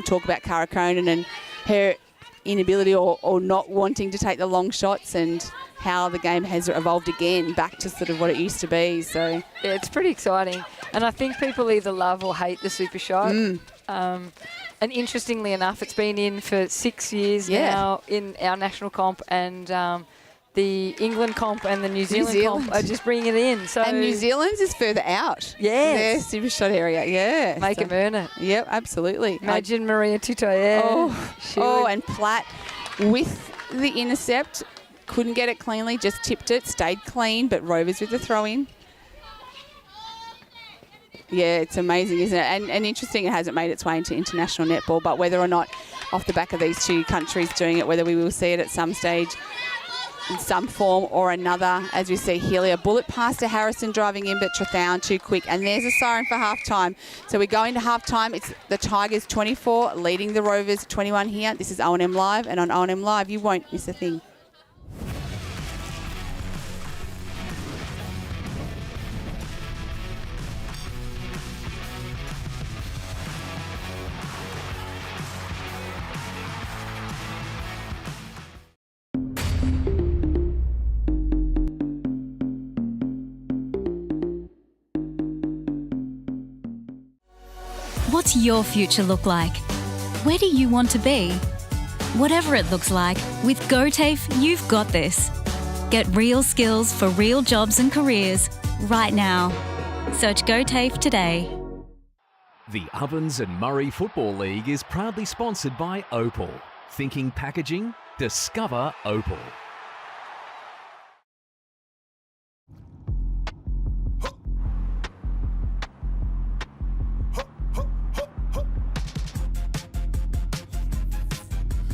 talk about Cara Cronin and her inability or not wanting to take the long shots, and how the game has evolved again back to sort of what it used to be. So yeah, it's pretty exciting. And I think people either love or hate the super shot. And interestingly enough, it's been in for 6 years now in our national comp, and the England comp and the New Zealand Zealand. comp are just bringing it in. So And New Zealand's is further out. Yes. Their super shot area, yeah. make them earn it. Yep, absolutely. Imagine Maria Tutoyer. And Platt with the intercept. Couldn't get it cleanly, just tipped it, stayed clean, but Rovers with the throw-in. Yeah, it's amazing, isn't it? And interesting, it hasn't made its way into international netball, but whether or not off the back of these two countries doing it, whether we will see it at some stage in some form or another, as we see Healy, a bullet pass to Harrison driving in, but Trethowan too quick. And there's a siren for half-time. So we go into half-time. It's the Tigers 24, leading the Rovers 21 here. This is O&M Live, and on O&M Live, you won't miss a thing. What's your future look like? Where do you want to be? Whatever it looks like, with GoTAFE, you've got this. Get real skills for real jobs and careers right now. Search GoTAFE today. The Ovens and Murray Football League is proudly sponsored by Opal. Thinking packaging? Discover Opal.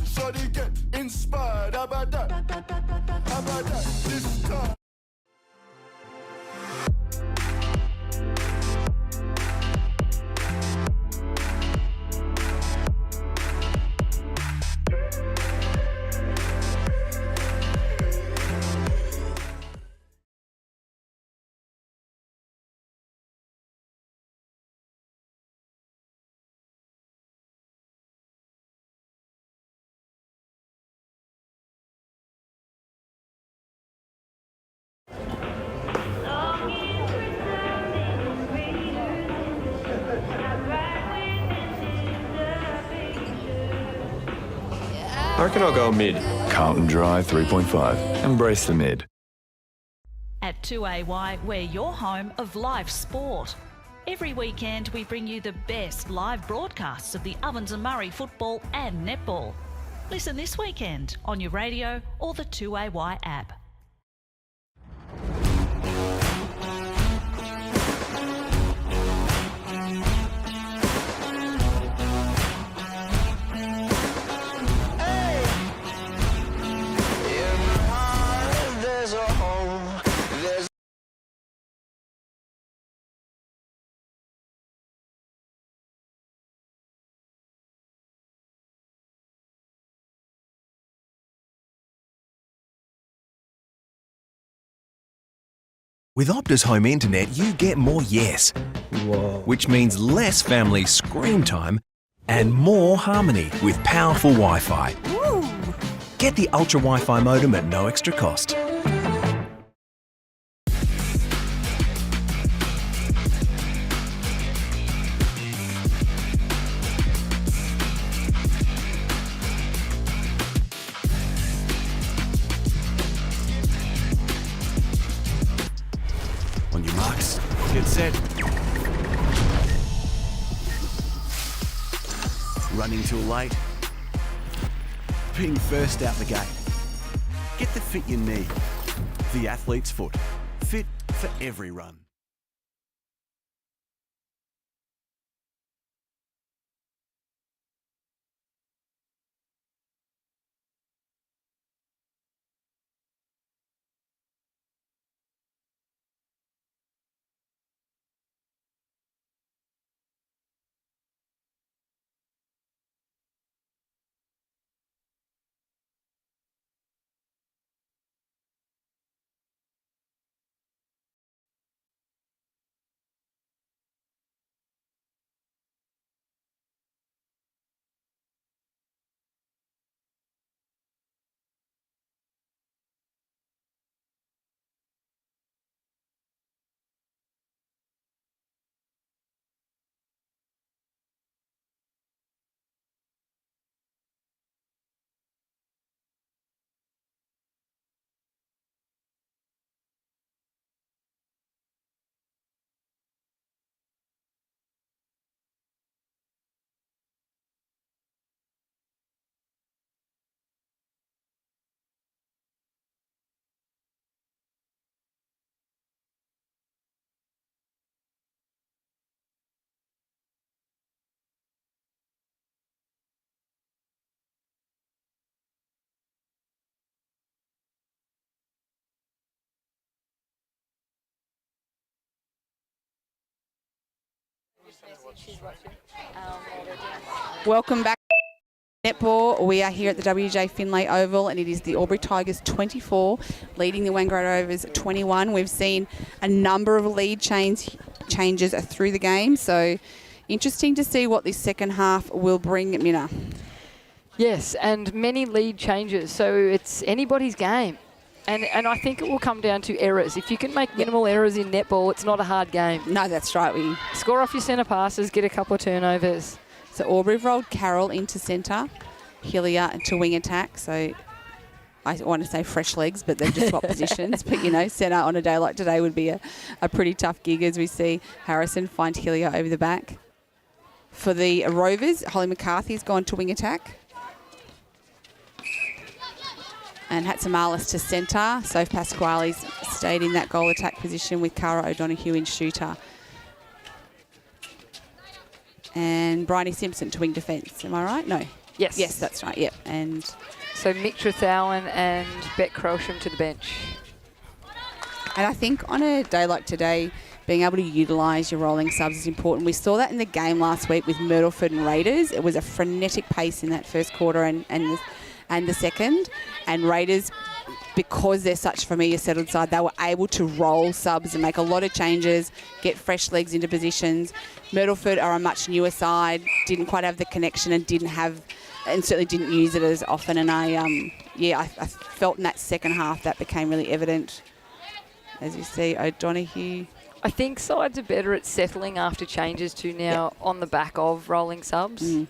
Shawty get inspired. How about that? How about that? This time. I reckon I'll go mid. Carlton Drive 3.5. Embrace the mid. At 2AY, we're your home of live sport. Every weekend, we bring you the best live broadcasts of the Ovens and Murray football and netball. Listen this weekend on your radio or the 2AY app. With Optus Home Internet, you get more yes. Which means less family screen time and more harmony with powerful Wi-Fi. Get the Ultra Wi-Fi modem at no extra cost. On your marks, get set. Running too late. Being first out the gate. Get the fit you need. The athlete's foot. Fit for every run. Welcome back. Netball. We are here at the WJ Finlay Oval, and it is the Albury Tigers 24 leading the Wangaratta Rovers 21. We've seen a number of lead changes through the game, so interesting to see what this second half will bring, Minna. Yes, and many lead changes, so it's anybody's game. And I think it will come down to errors. If you can make minimal errors in netball, it's not a hard game. No, that's right. We score off your centre passes, get a couple of turnovers. So Albury have rolled Carroll into centre, Hillier to wing attack. So I want to say fresh legs, but they've just swapped positions. But, you know, centre on a day like today would be a pretty tough gig as we see Harrison find Hillier over the back. For the Rovers, Holly McCarthy's gone to wing attack. And Hatzamalis to centre. So Pasquale's stayed in that goal attack position with Cara O'Donoghue in shooter. And Bryony Simpson to wing defence. Am I right? No. Yes. Yes, that's right. Yep. And so Mick Trethowan and Beck Crowsham to the bench. And I think on a day like today, being able to utilise your rolling subs is important. We saw that in the game last week with Myrtleford and Raiders. It was a frenetic pace in that first quarter and the second. And Raiders, because they're such a familiar settled side, they were able to roll subs and make a lot of changes, get fresh legs into positions. Myrtleford are a much newer side, didn't quite have the connection and certainly didn't use it as often. And I felt in that second half that became really evident. As you see, O'Donoghue. I think sides are better at settling after changes too now on the back of rolling subs.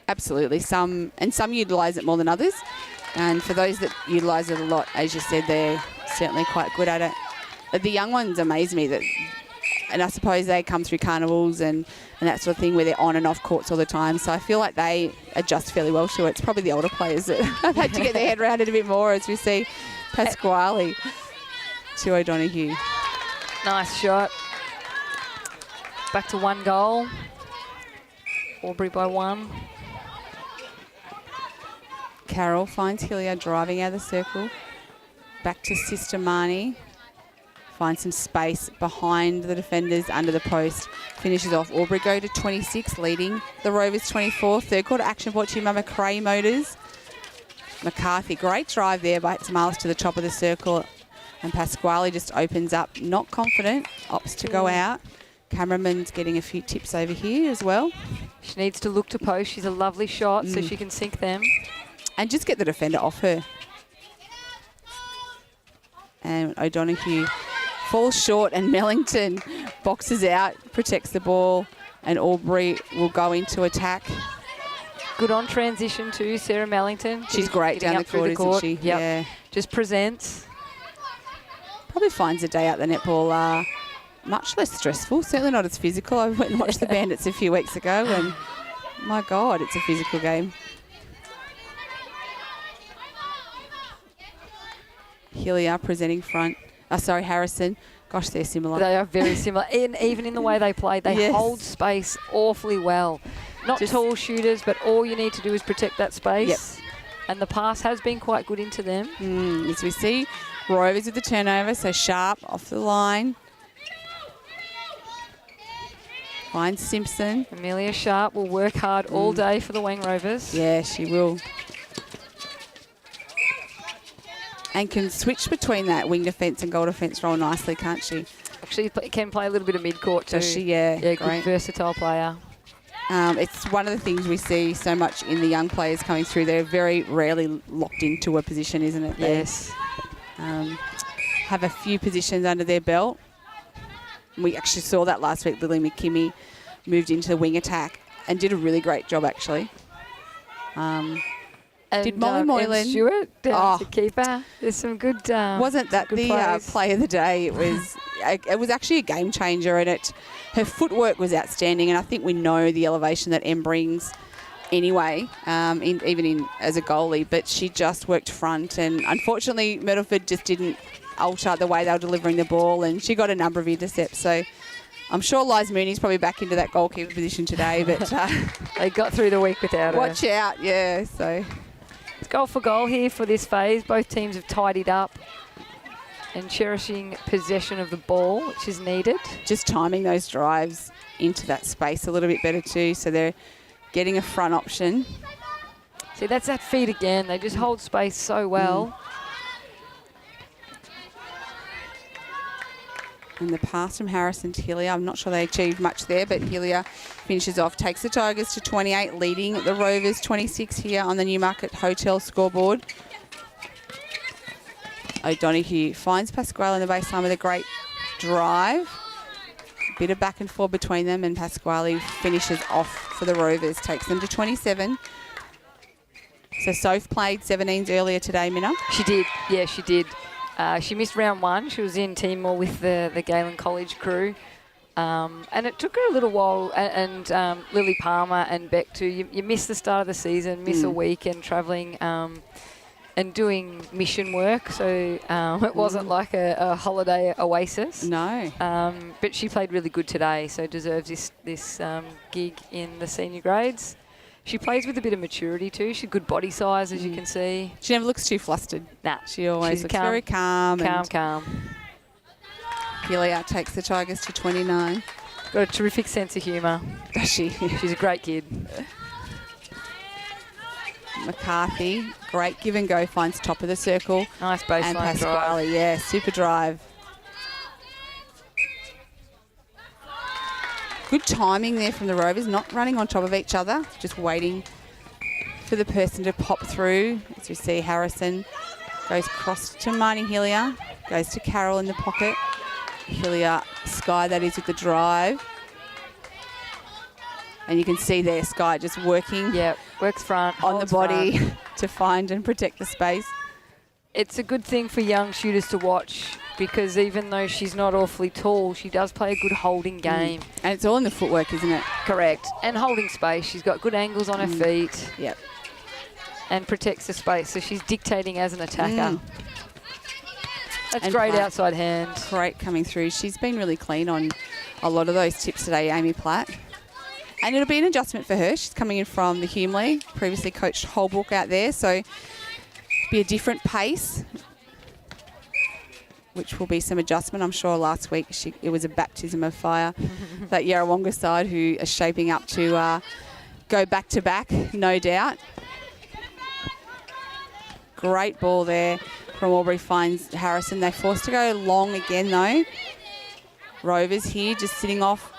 Absolutely. Some utilise it more than others. And for those that utilise it a lot, as you said, they're certainly quite good at it. The young ones amaze me, and I suppose they come through carnivals and that sort of thing where they're on and off courts all the time. So I feel like they adjust fairly well to it. It's probably the older players that have had to get their head around it a bit more, as we see Pasquale to O'Donoghue. Nice shot. Back to 1 goal. Albury by 1. Carroll finds Hillier driving out of the circle. Back to Sister Marnie. Finds some space behind the defenders under the post. Finishes off. Albury go to 26, leading the Rovers 24. Third quarter action brought to you by McRae Motors. McCarthy, great drive there by Hatzamalis to the top of the circle. And Pasquale just opens up, not confident, opts to go out. Cameraman's getting a few tips over here as well. She needs to look to post. She's a lovely shot so she can sink them. And just get the defender off her. And O'Donoghue falls short and Mellington boxes out, protects the ball, and Albury will go into attack. Good on transition too, Sarah Mellington. She's great down the court, isn't she? Yep. Yeah. Just presents. Probably finds a day out the netball much less stressful, certainly not as physical. I went and watched the Bandits a few weeks ago and my God, it's a physical game. Hillier presenting front. Harrison. Gosh, they're similar. They are very similar. And even in the way they play, they hold space awfully well. Not just tall shooters, but all you need to do is protect that space. Yep. And the pass has been quite good into them. As we see, Rovers with the turnover, so Sharp off the line. Finds Simpson. Amelia Sharp will work hard all day for the Wang Rovers. Yeah, she will. And can switch between that wing defence and goal defence role nicely, can't she? Actually, can play a little bit of mid-court too. Does she? Yeah, good, great. Versatile player. It's one of the things we see so much in the young players coming through. They're very rarely locked into a position, isn't it? Yes. Have a few positions under their belt. We actually saw that last week. Lily McKimmie moved into the wing attack and did a really great job, actually. Did Molly Moylan... Stewart, the keeper. There's some good wasn't that good the play of the day? It was actually a game changer, and her footwork was outstanding, and I think we know the elevation that Em brings anyway, even as a goalie, but she just worked front, and unfortunately Myrtleford just didn't alter the way they were delivering the ball, and she got a number of intercepts, so I'm sure Liz Mooney's probably back into that goalkeeper position today, but... they got through the week without her. Watch out, yeah, so... It's goal for goal here for this phase. Both teams have tidied up and cherishing possession of the ball, which is needed. Just timing those drives into that space a little bit better too. So they're getting a front option. See, that's that feed again. They just hold space so well. And the pass from Harrison to Hillier, I'm not sure they achieved much there, but Hillier finishes off, takes the Tigers to 28, leading the Rovers 26 here on the Newmarket Hotel scoreboard. O'Donoghue finds Pasquale in the baseline with a great drive. Bit of back and forth between them, and Pasquale finishes off for the Rovers, takes them to 27. So Soph played 17s earlier today, Minna. She did. Yeah, she did. She missed round 1. She was in Timor with the Galen College crew. And it took her a little while, and Lily Palmer and Beck too. You miss the start of the season, miss a week and travelling and doing mission work. So it wasn't like a holiday oasis. No. But she played really good today, so deserves this gig in the senior grades. She plays with a bit of maturity too. She's good body size, as you can see. She never looks too flustered. Nah. She always looks very calm. Calm. Hillier takes the Tigers to 29. Got a terrific sense of humour. Does she? She's a great kid. McCarthy, great give and go, finds top of the circle. Nice baseline and drive. Pasquale, yeah, super drive. Good timing there from the Rovers, not running on top of each other, just waiting for the person to pop through. As we see, Harrison goes across to Marnie Hillier, goes to Carroll in the pocket. Hillier, Sky, that is, with the drive. And you can see there, Sky just working. Yeah, works front, on the body to find and protect the space. It's a good thing for young shooters to watch, because even though she's not awfully tall, she does play a good holding game. And it's all in the footwork, isn't it? Correct. And holding space. She's got good angles on her feet. Yep. And protects the space, so she's dictating as an attacker. That's and great Platt, outside hand. Great coming through. She's been really clean on a lot of those tips today, Amy Platt. And it'll be an adjustment for her. She's coming in from the Hume League, previously coached Holbrook out there, so be a different pace, which will be some adjustment. I'm sure last week it was a baptism of fire. That Yarrawonga side who are shaping up to go back-to-back, no doubt. Great ball there from Albury, finds Harrison. They're forced to go long again, though. Rovers here just sitting off.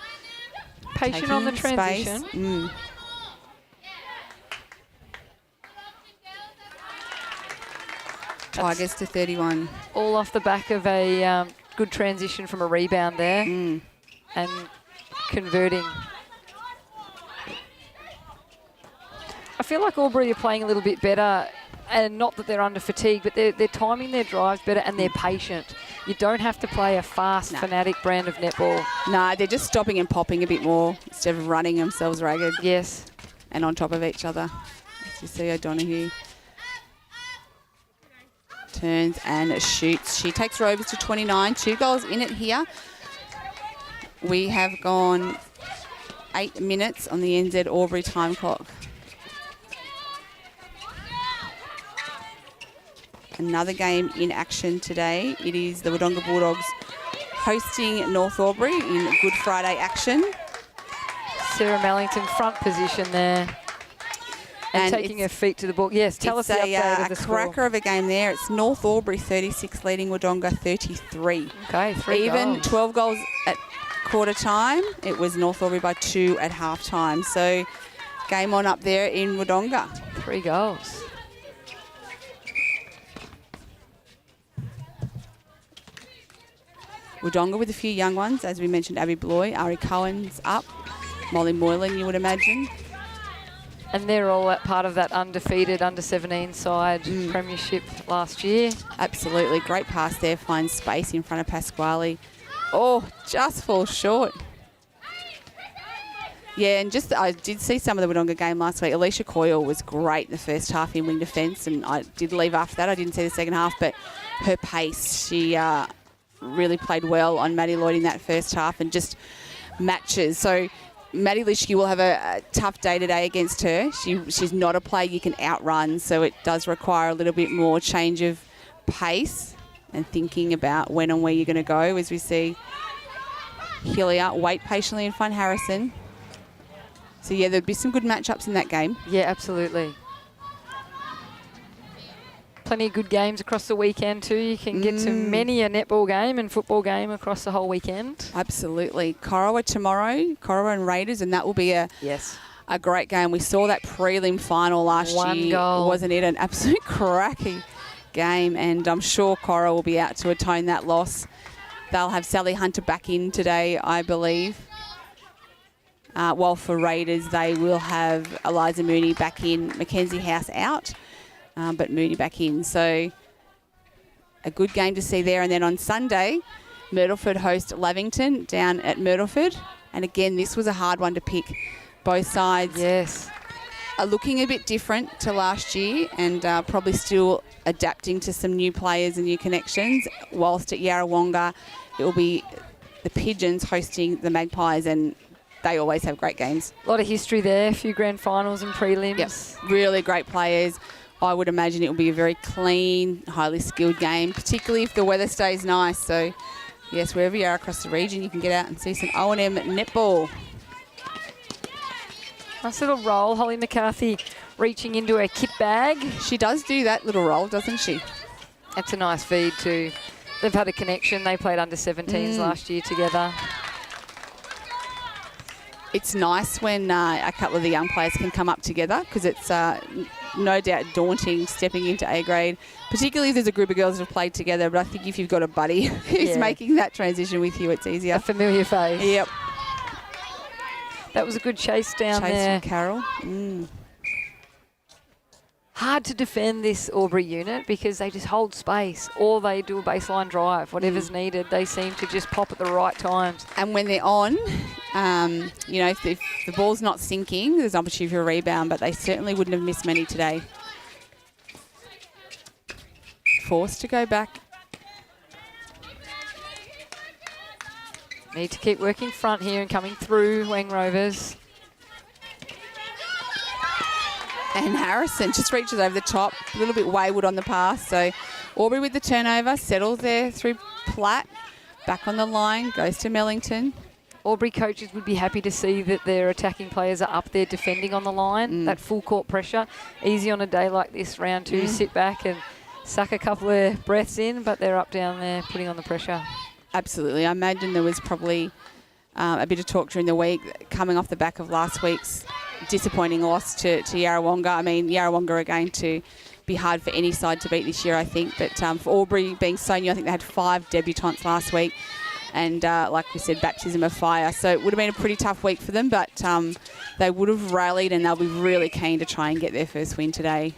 Patient on the transition. Tigers to 31. All off the back of a good transition from a rebound there and converting. I feel like Albury are playing a little bit better, and not that they're under fatigue, but they're timing their drives better and they're patient. You don't have to play a fast, fanatic brand of netball. No, they're just stopping and popping a bit more instead of running themselves ragged. Yes. And on top of each other. As you see O'Donoghue. Turns and shoots. She takes Rovers to 29. 2 goals in it here. We have gone 8 minutes on the NZ Albury time clock. Another game in action today. It is the Wodonga Bulldogs hosting North Albury in Good Friday action. Sarah Mellington front position there. And taking her feet to the ball. Yes, tell us the update of the score. It's a cracker of a game there. It's North Albury 36 leading Wodonga 33. Okay, 3 Even goals. 12 goals at quarter time. It was North Albury by 2 at half time. So game on up there in Wodonga. 3 goals. Wodonga with a few young ones. As we mentioned, Abby Bloy, Ari Cohen's up. Molly Moylan, you would imagine. And they're all part of that undefeated under-17 side premiership last year. Absolutely. Great pass there. Finds space in front of Pasquale. Oh, just falls short. Yeah, and I did see some of the Wodonga game last week. Alicia Coyle was great in the first half in wing defence, and I did leave after that. I didn't see the second half, but her pace, she really played well on Maddie Lloyd in that first half and just matches. So Maddie Lischke will have a tough day today against her. She's not a player you can outrun, so it does require a little bit more change of pace and thinking about when and where you're going to go, as we see Hillier. Wait patiently in front, Harrison. So, yeah, there'd be some good matchups in that game. Yeah, absolutely. Plenty of good games across the weekend too. You can get to many a netball game and football game across the whole weekend. Absolutely. Corowa tomorrow, Corowa and Raiders, and that will be a great game. We saw that prelim final last year. One goal. Wasn't it an absolute cracky game? And I'm sure Corowa will be out to atone that loss. They'll have Sally Hunter back in today, I believe. While for Raiders, they will have Eliza Mooney back in, Mackenzie House out, but Mooney back in. So a good game to see there. And then on Sunday, Myrtleford host Lavington down at Myrtleford. And again, this was a hard one to pick. Both sides are looking a bit different to last year and probably still adapting to some new players and new connections. Whilst at Yarrawonga, it will be the Pigeons hosting the Magpies, and they always have great games. A lot of history there, a few grand finals and prelims. Yep, really great players. I would imagine it will be a very clean, highly skilled game, particularly if the weather stays nice. So, yes, wherever you are across the region, you can get out and see some O&M netball. Nice little roll. Holly McCarthy reaching into her kit bag. She does do that little roll, doesn't she? That's a nice feed too. They've had a connection. They played under 17s last year together. It's nice when a couple of the young players can come up together, because it's no doubt daunting stepping into A grade, particularly if there's a group of girls that have played together. But I think if you've got a buddy who's making that transition with you, it's easier. A familiar face. Yep. That was a good chase down Chase there. from Carol. Hard to defend this Albury unit because they just hold space, or they do a baseline drive. Whatever's needed, they seem to just pop at the right times. And when they're on, you know, if the ball's not sinking, there's an opportunity for a rebound, but they certainly wouldn't have missed many today. Forced to go back. Need to keep working front here and coming through Wang Rovers. And Harrison just reaches over the top, a little bit wayward on the pass. So Aubrey with the turnover, settles there through Platt, back on the line, goes to Mellington. Albury coaches would be happy to see that their attacking players are up there defending on the line, that full court pressure. Easy on a day like this, round two, sit back and suck a couple of breaths in, but they're up down there putting on the pressure. Absolutely. I imagine there was probably a bit of talk during the week coming off the back of last week's disappointing loss to Yarrawonga. I mean, Yarrawonga are going to be hard for any side to beat this year, I think. But for Albury being so new, I think they had 5 debutants last week. And like we said, baptism of fire. So it would have been a pretty tough week for them, but they would have rallied and they'll be really keen to try and get their first win today.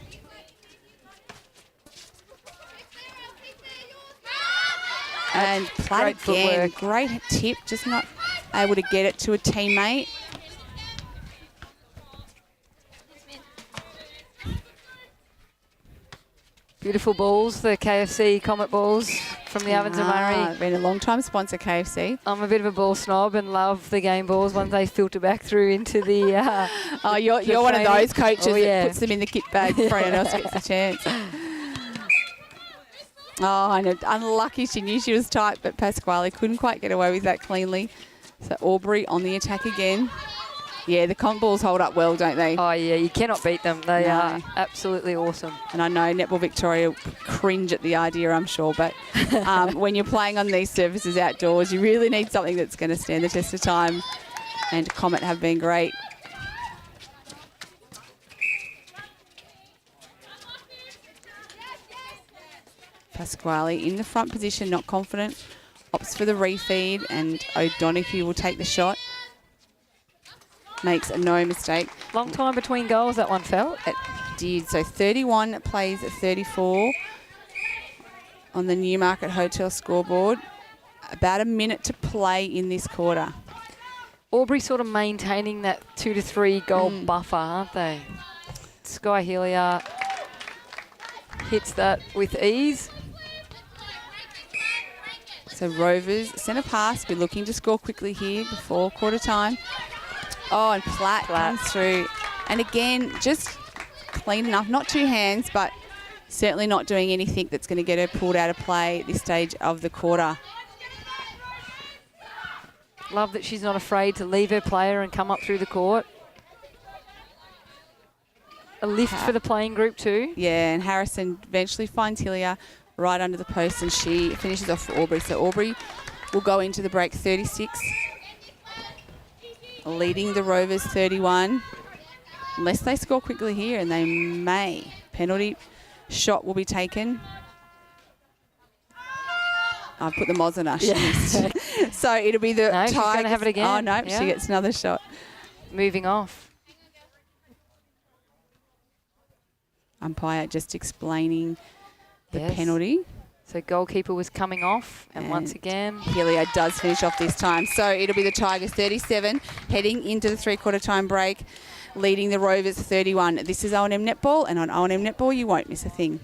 And Platt again, great tip, just not able to get it to a teammate. Beautiful balls, the KFC Comet balls from the Ovens and Murray. Been a long time sponsor, KFC. I'm a bit of a ball snob and love the game balls once they filter back through into the you're one of those coaches that puts them in the kit bag before anyone else gets a chance. Oh, I know. Unlucky. She knew she was tight, but Pasquale couldn't quite get away with that cleanly. So Aubrey on the attack again. Yeah, the comp balls hold up well, don't they? Oh, yeah, you cannot beat them. They are absolutely awesome. And I know Netball Victoria cringe at the idea, I'm sure, but when you're playing on these surfaces outdoors, you really need something that's going to stand the test of time. And Comet have been great. Pasquale in the front position, not confident. Opts for the refeed, and O'Donoghue will take the shot. Makes no mistake. Long time between goals, that one felt. It did. So 31 plays at 34 on the Newmarket Hotel scoreboard. About a minute to play in this quarter. Aubrey sort of maintaining that 2 to 3 goal buffer, aren't they? Sky Hillier hits that with ease. So Rovers centre pass. We're looking to score quickly here before quarter time. Oh, and Platt comes through. And again, just clean enough. Not 2 hands, but certainly not doing anything that's going to get her pulled out of play at this stage of the quarter. Love that she's not afraid to leave her player and come up through the court. A lift for the playing group too. Yeah, and Harrison eventually finds Hillier right under the post, and she finishes off for Albury. So Albury will go into the break 36, leading the Rovers 31. Unless they score quickly here, and they may. Penalty shot will be taken. I've put the Moz on her. She missed. So it'll be the Tigers. She's going to have it again. Oh, no, she gets another shot. Moving off. Umpire just explaining the penalty. So goalkeeper was coming off, and once again, Hillier does finish off this time. So it'll be the Tigers 37 heading into the three-quarter time break, leading the Rovers 31. This is O&M Netball, and on O&M Netball you won't miss a thing.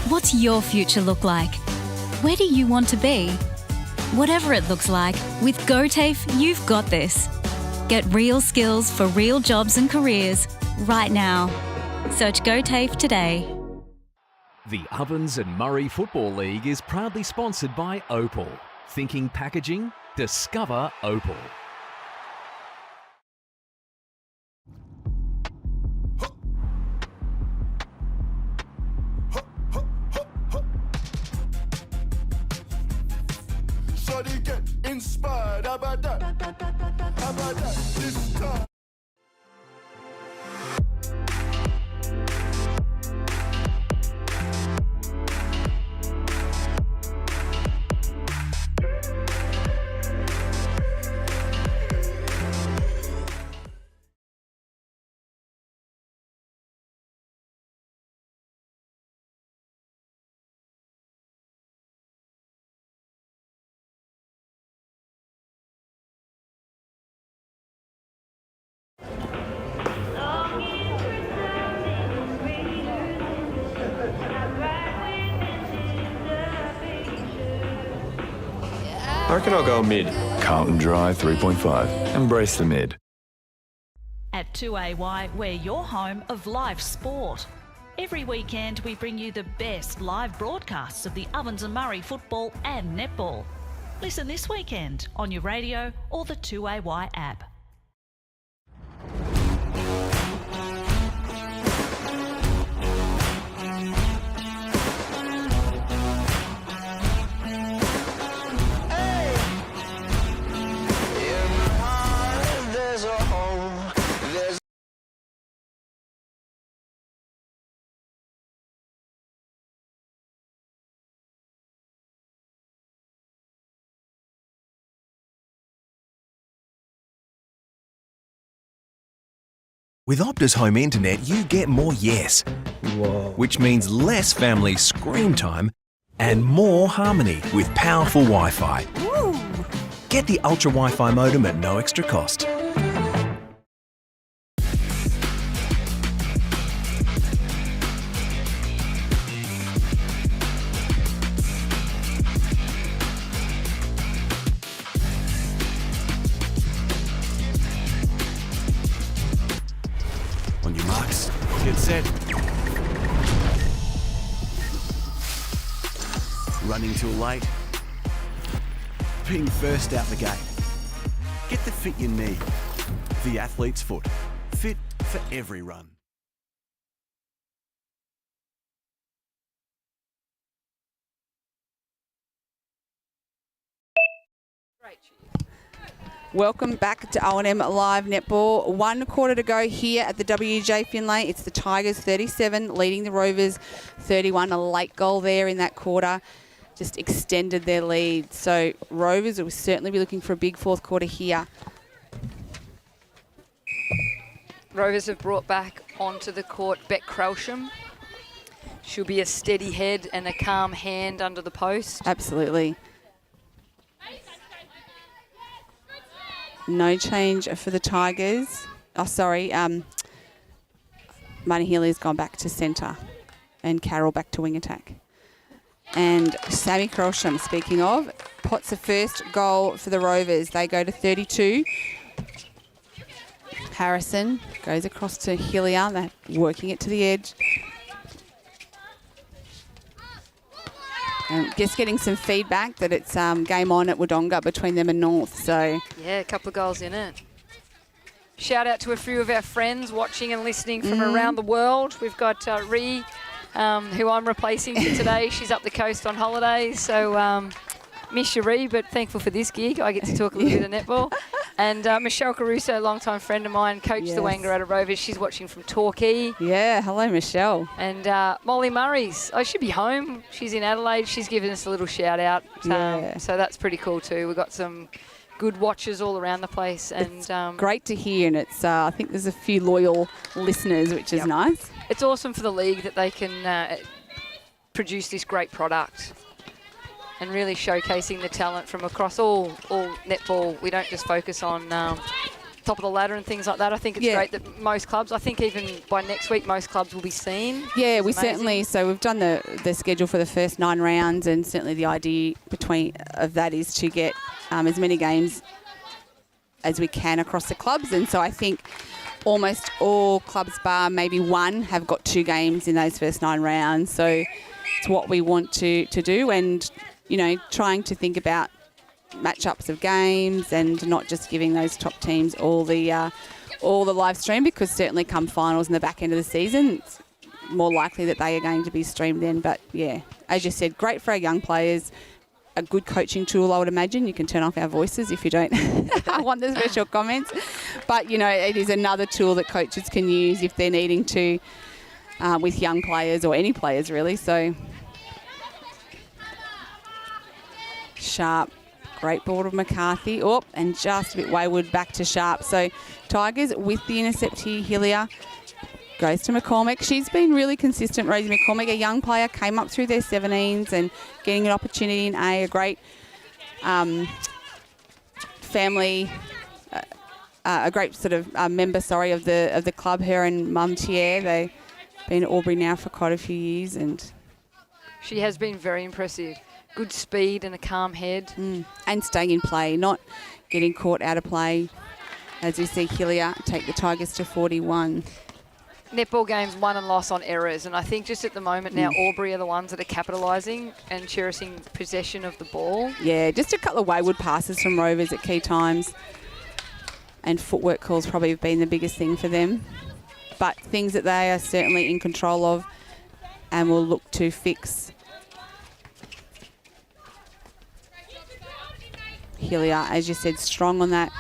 What's your future look like? Where do you want to be? Whatever it looks like, with GoTAFE, you've got this. Get real skills for real jobs and careers right now. Search GoTAFE today. The Ovens and Murray Football League is proudly sponsored by Opal. Thinking packaging? Discover Opal. Shawty get inspired. How about that? How about that? This time. I reckon I'll go mid. Carlton Drive 3.5. Embrace the mid. At 2AY, we're your home of live sport. Every weekend we bring you the best live broadcasts of the Ovens and Murray football and netball. Listen this weekend on your radio or the 2AY app. With Optus Home Internet, you get more yes. Whoa. Which means less family screen time and more harmony with powerful Wi-Fi. Woo. Get the Ultra Wi-Fi modem at no extra cost. On your marks, get set. Running too late. Being first out the gate. Get the fit you need. The athlete's foot. Fit for every run. Welcome back to O&M Live Netball. 1 quarter to go here at the WJ Finlay. It's the Tigers 37 leading the Rovers 31. A late goal there in that quarter just extended their lead. So Rovers will certainly be looking for a big fourth quarter here. Rovers have brought back onto the court Beck Crowsham. She'll be a steady head and a calm hand under the post. Absolutely. No change for the Tigers. Oh, sorry. Martin Healy's gone back to centre and Carroll back to wing attack. And Sammy Krelsham, speaking of, pots the first goal for the Rovers. They go to 32. Harrison goes across to Hillier. They're working it to the edge. And just getting some feedback that it's game on at Wodonga between them and North. So yeah, a couple of goals in it. Shout out to a few of our friends watching and listening from around the world. We've got Ree, who I'm replacing for today. She's up the coast on holidays, so miss you, Ree, but thankful for this gig. I get to talk a little bit of netball. And Michelle Caruso, longtime friend of mine, coached the Wangaratta Rovers. She's watching from Torquay. Yeah, hello, Michelle. And Molly Murray's, she'll be home. She's in Adelaide. She's given us a little shout out. So that's pretty cool too. We've got some good watchers all around the place. And it's great to hear, and it's I think there's a few loyal listeners, which is nice. It's awesome for the league that they can produce this great product and really showcasing the talent from across all netball. We don't just focus on top of the ladder and things like that. I think it's great that most clubs, I think even by next week, most clubs will be seen. Yeah, we certainly, so we've done the schedule for the first 9 rounds, and certainly the idea of that is to get as many games as we can across the clubs. And so I think almost all clubs bar maybe one have got 2 games in those first 9 rounds. So it's what we want to do, and you know, trying to think about matchups of games and not just giving those top teams all the live stream, because certainly come finals in the back end of the season, it's more likely that they are going to be streamed then. But yeah, as you said, great for our young players. A good coaching tool, I would imagine. You can turn off our voices if you don't want the special comments. But, you know, it is another tool that coaches can use if they're needing to with young players or any players really. So Sharp, great ball to McCarthy. Oh, and just a bit wayward back to Sharp. So Tigers with the intercept here. Hillier goes to McCormick. She's been really consistent, Rosie McCormick, a young player, came up through their 17s and getting an opportunity in A, a great family, a great sort of member, of the club, her and Mum Thier. They've been at Albury now for quite a few years. And she has been very impressive. Good speed and a calm head. And staying in play, not getting caught out of play. As we see Hillier take the Tigers to 41. Netball games won and lost on errors, and I think just at the moment now Albury are the ones that are capitalising and cherishing possession of the ball. Yeah, just a couple of wayward passes from Rovers at key times, and footwork calls probably have been the biggest thing for them. But things that they are certainly in control of and will look to fix. Hillier, as you said, strong on that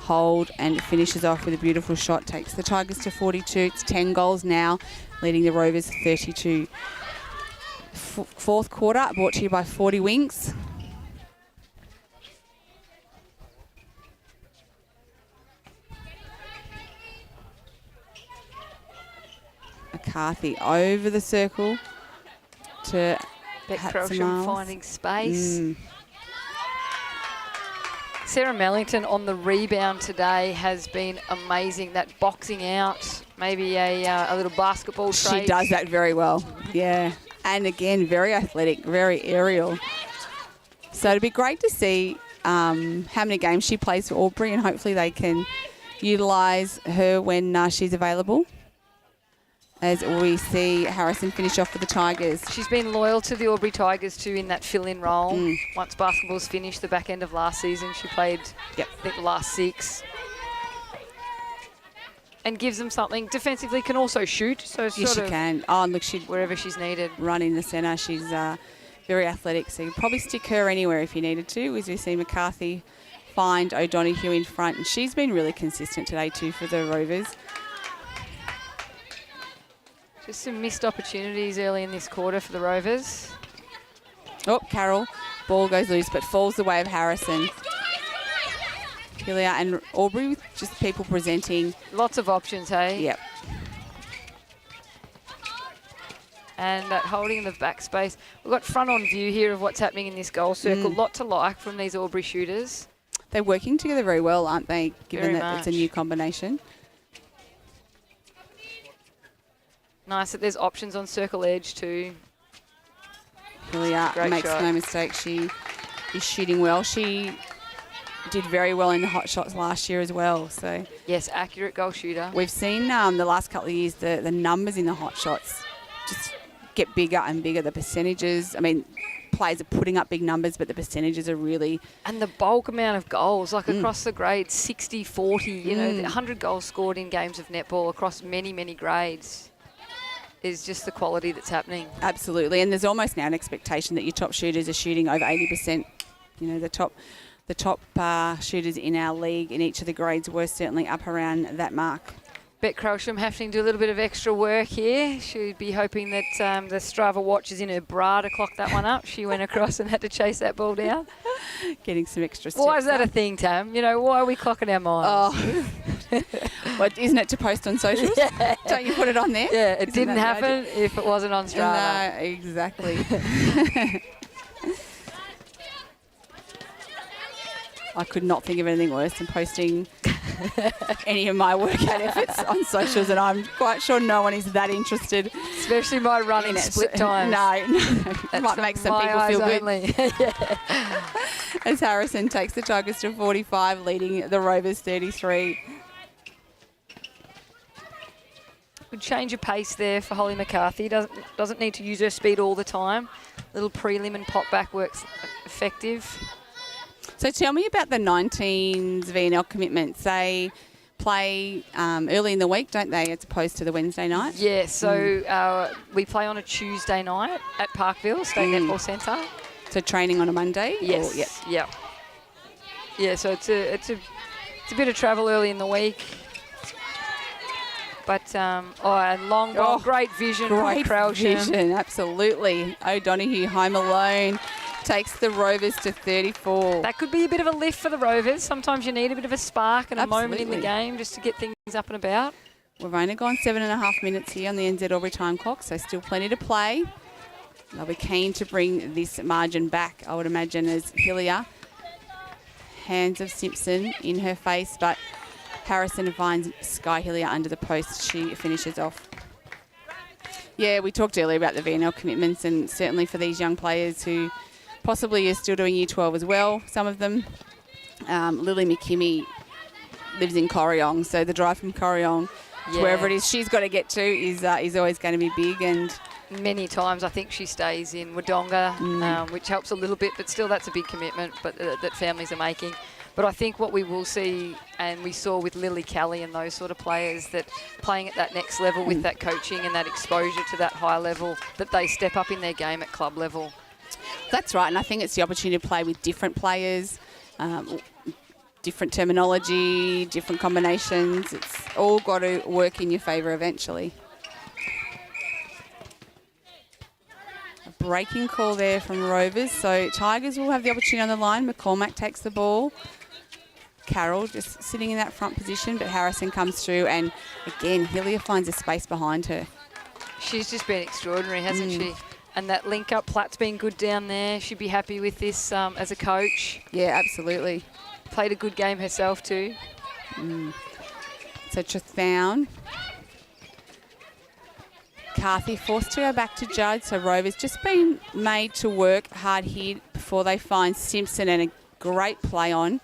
hold and finishes off with a beautiful shot, takes the Tigers to 42. It's 10 goals now, leading the Rovers 32. Fourth quarter, brought to you by 40 Wings. McCarthy over the circle to Beck Krelsham finding space. Sarah Mellington on the rebound today has been amazing. That boxing out, maybe a little basketball trade. She does that very well, yeah. And again, very athletic, very aerial. So it'd be great to see how many games she plays for Albury, and hopefully they can utilise her when she's available. As we see Harrison finish off for the Tigers. She's been loyal to the Albury Tigers too in that fill-in role. Once basketball's finished, the back end of last season, she played, I think, the last 6. And gives them something. Defensively can also shoot. So yes, she can. Oh, look, wherever she's needed. Run in the centre. She's very athletic, so you can probably stick her anywhere if you needed to. As we see McCarthy find O'Donoghue in front, and she's been really consistent today too for the Rovers. Just some missed opportunities early in this quarter for the Rovers. Oh, Carroll. Ball goes loose, but falls the way of Harrison. Hillier and Albury with just people presenting. Lots of options, hey? Yep. And that holding in the back space. We've got front on view here of what's happening in this goal circle. Lot to like from these Albury shooters. they're working together very well, aren't they? Given Very that it's a much. new combination. Nice that there's options on circle edge too. Hilliard Great makes shot. no mistake. She is shooting well. She did very well in the hot shots last year as well. So Yes, accurate goal shooter. we've seen the last couple of years the numbers in the hot shots just get bigger and bigger. The percentages, I mean, players are putting up big numbers, but the percentages are really... And the bulk amount of goals, like across the grades, 60, 40, you know, 100 goals scored in games of netball across many, many grades is just the quality that's happening. Absolutely, and there's almost now an expectation that your top shooters are shooting over 80%. You know, the top shooters in our league in each of the grades were certainly up around that mark. Bet Crowsham having to do a little bit of extra work here. She'd be hoping that the Strava watch is in her bra to clock that one up. She went across and had to chase that ball down. Getting some extra steps. Why is that up. a thing, Tam? You know, why are we clocking our minds? Oh, well, isn't it to post on socials? Yeah. Don't you put it on there? Yeah, it Isn't didn't that the happen if it wasn't on idea? Strava. No, exactly. I could not think of anything worse than posting any of my workout efforts on socials, and I'm quite sure no one is that interested. Especially my running in it. split times. No, it might make some My people eyes feel good. only. Yeah. As Harrison takes the Tigers to 45, leading the Rovers 33. Good change of pace there for Holly McCarthy. Doesn't need to use her speed all the time. Little prelim and pop back works effective. So tell me about the 19s VNL commitments. They play early in the week, don't they, as opposed to the Wednesday night? Yeah, so we play on a Tuesday night at Parkville State Netball Centre. So training on a Monday? Yes. Or, yep. Yeah. Yeah, so it's a bit of travel early in the week. But, and long ball, great vision. Great from Crowsham. vision, absolutely. O'Donoghue home alone. Takes the Rovers to 34. That could be a bit of a lift for the Rovers. Sometimes you need a bit of a spark and a moment in the Absolutely. game just to get things up and about. We've only gone 7.5 minutes here on the NZ Albury time clock, so still plenty to play. They'll be keen to bring this margin back, I would imagine, as Hillier. Hands of Simpson in her face, but Harrison finds Sky Hillier under the post. She finishes off. Yeah, we talked earlier about the VNL commitments, and certainly for these young players who possibly are still doing Year 12 as well, some of them. Lily McKimmie lives in Corryong, so the drive from Corryong to wherever it is she's got to get to is always going to be big. And many times I think she stays in Wodonga, which helps a little bit, but still that's a big commitment that families are making. But I think what we will see, and we saw with Lily Kelly and those sort of players, that playing at that next level with that coaching and that exposure to that high level, that they step up in their game at club level. that's right, and I think it's the opportunity to play with different players, different terminology, different combinations. It's all got to work in your favour eventually. A breaking call there from Rovers. So Tigers will have the opportunity on the line. McCormack takes the ball. Carroll just sitting in that front position, but Harrison comes through, and again, Hillier finds a space behind her. She's just been extraordinary, hasn't she? And that link up, Platt's been good down there. She'd be happy with this as a coach. Yeah, absolutely. Played a good game herself too. So Trethown. Carthy forced to go back to Judd, so Rovers just been made to work hard here before they find Simpson, and a great play on.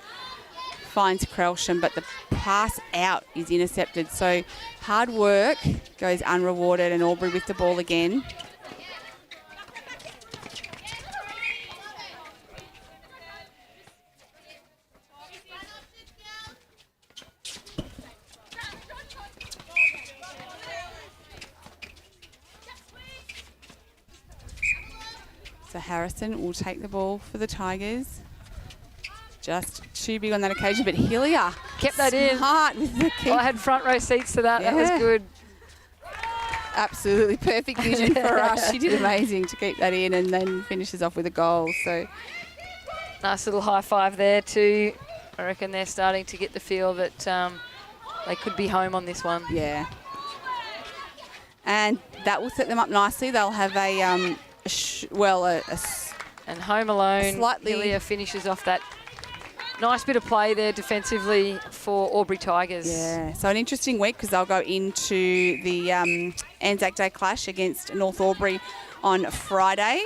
Finds Crelsham, but the pass out is intercepted. So hard work goes unrewarded, and Albury with the ball again. So Harrison will take the ball for the Tigers. Just too big on that occasion, but Hillier Kept that in. smart with the kick. I had front row seats to that. That was Yeah. good. Absolutely perfect vision for us. She did amazing to keep that in, and then finishes off with a goal. So Nice little high five there too. I reckon they're starting to get the feel that they could be home on this one. yeah, and that will set them up nicely. They'll have a And home alone, Slightly- Hillier finishes off that Nice bit of play there defensively for Albury Tigers. Yeah, so an interesting week because they'll go into the Anzac Day clash against North Albury on Friday.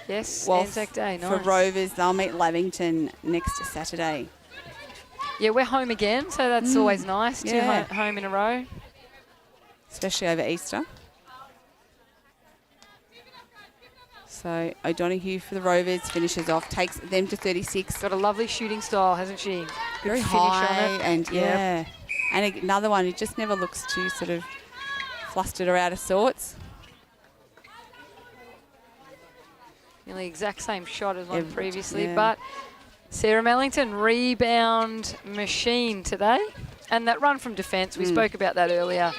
Yes, Well, Anzac Day, nice. For Rovers, they'll meet Lavington next Saturday. Yeah, we're home again, so that's always nice. Yeah. 2 home in a row. Especially over Easter. So O'Donoghue for the Rovers finishes off, takes them to 36. Got a lovely shooting style, hasn't she? Good Very finish high on it. and yeah. And another one who just never looks too sort of flustered or out of sorts. Nearly exact same shot as one previously, yeah. but Sarah Mellington, rebound machine today. And that run from defence, we spoke about that earlier.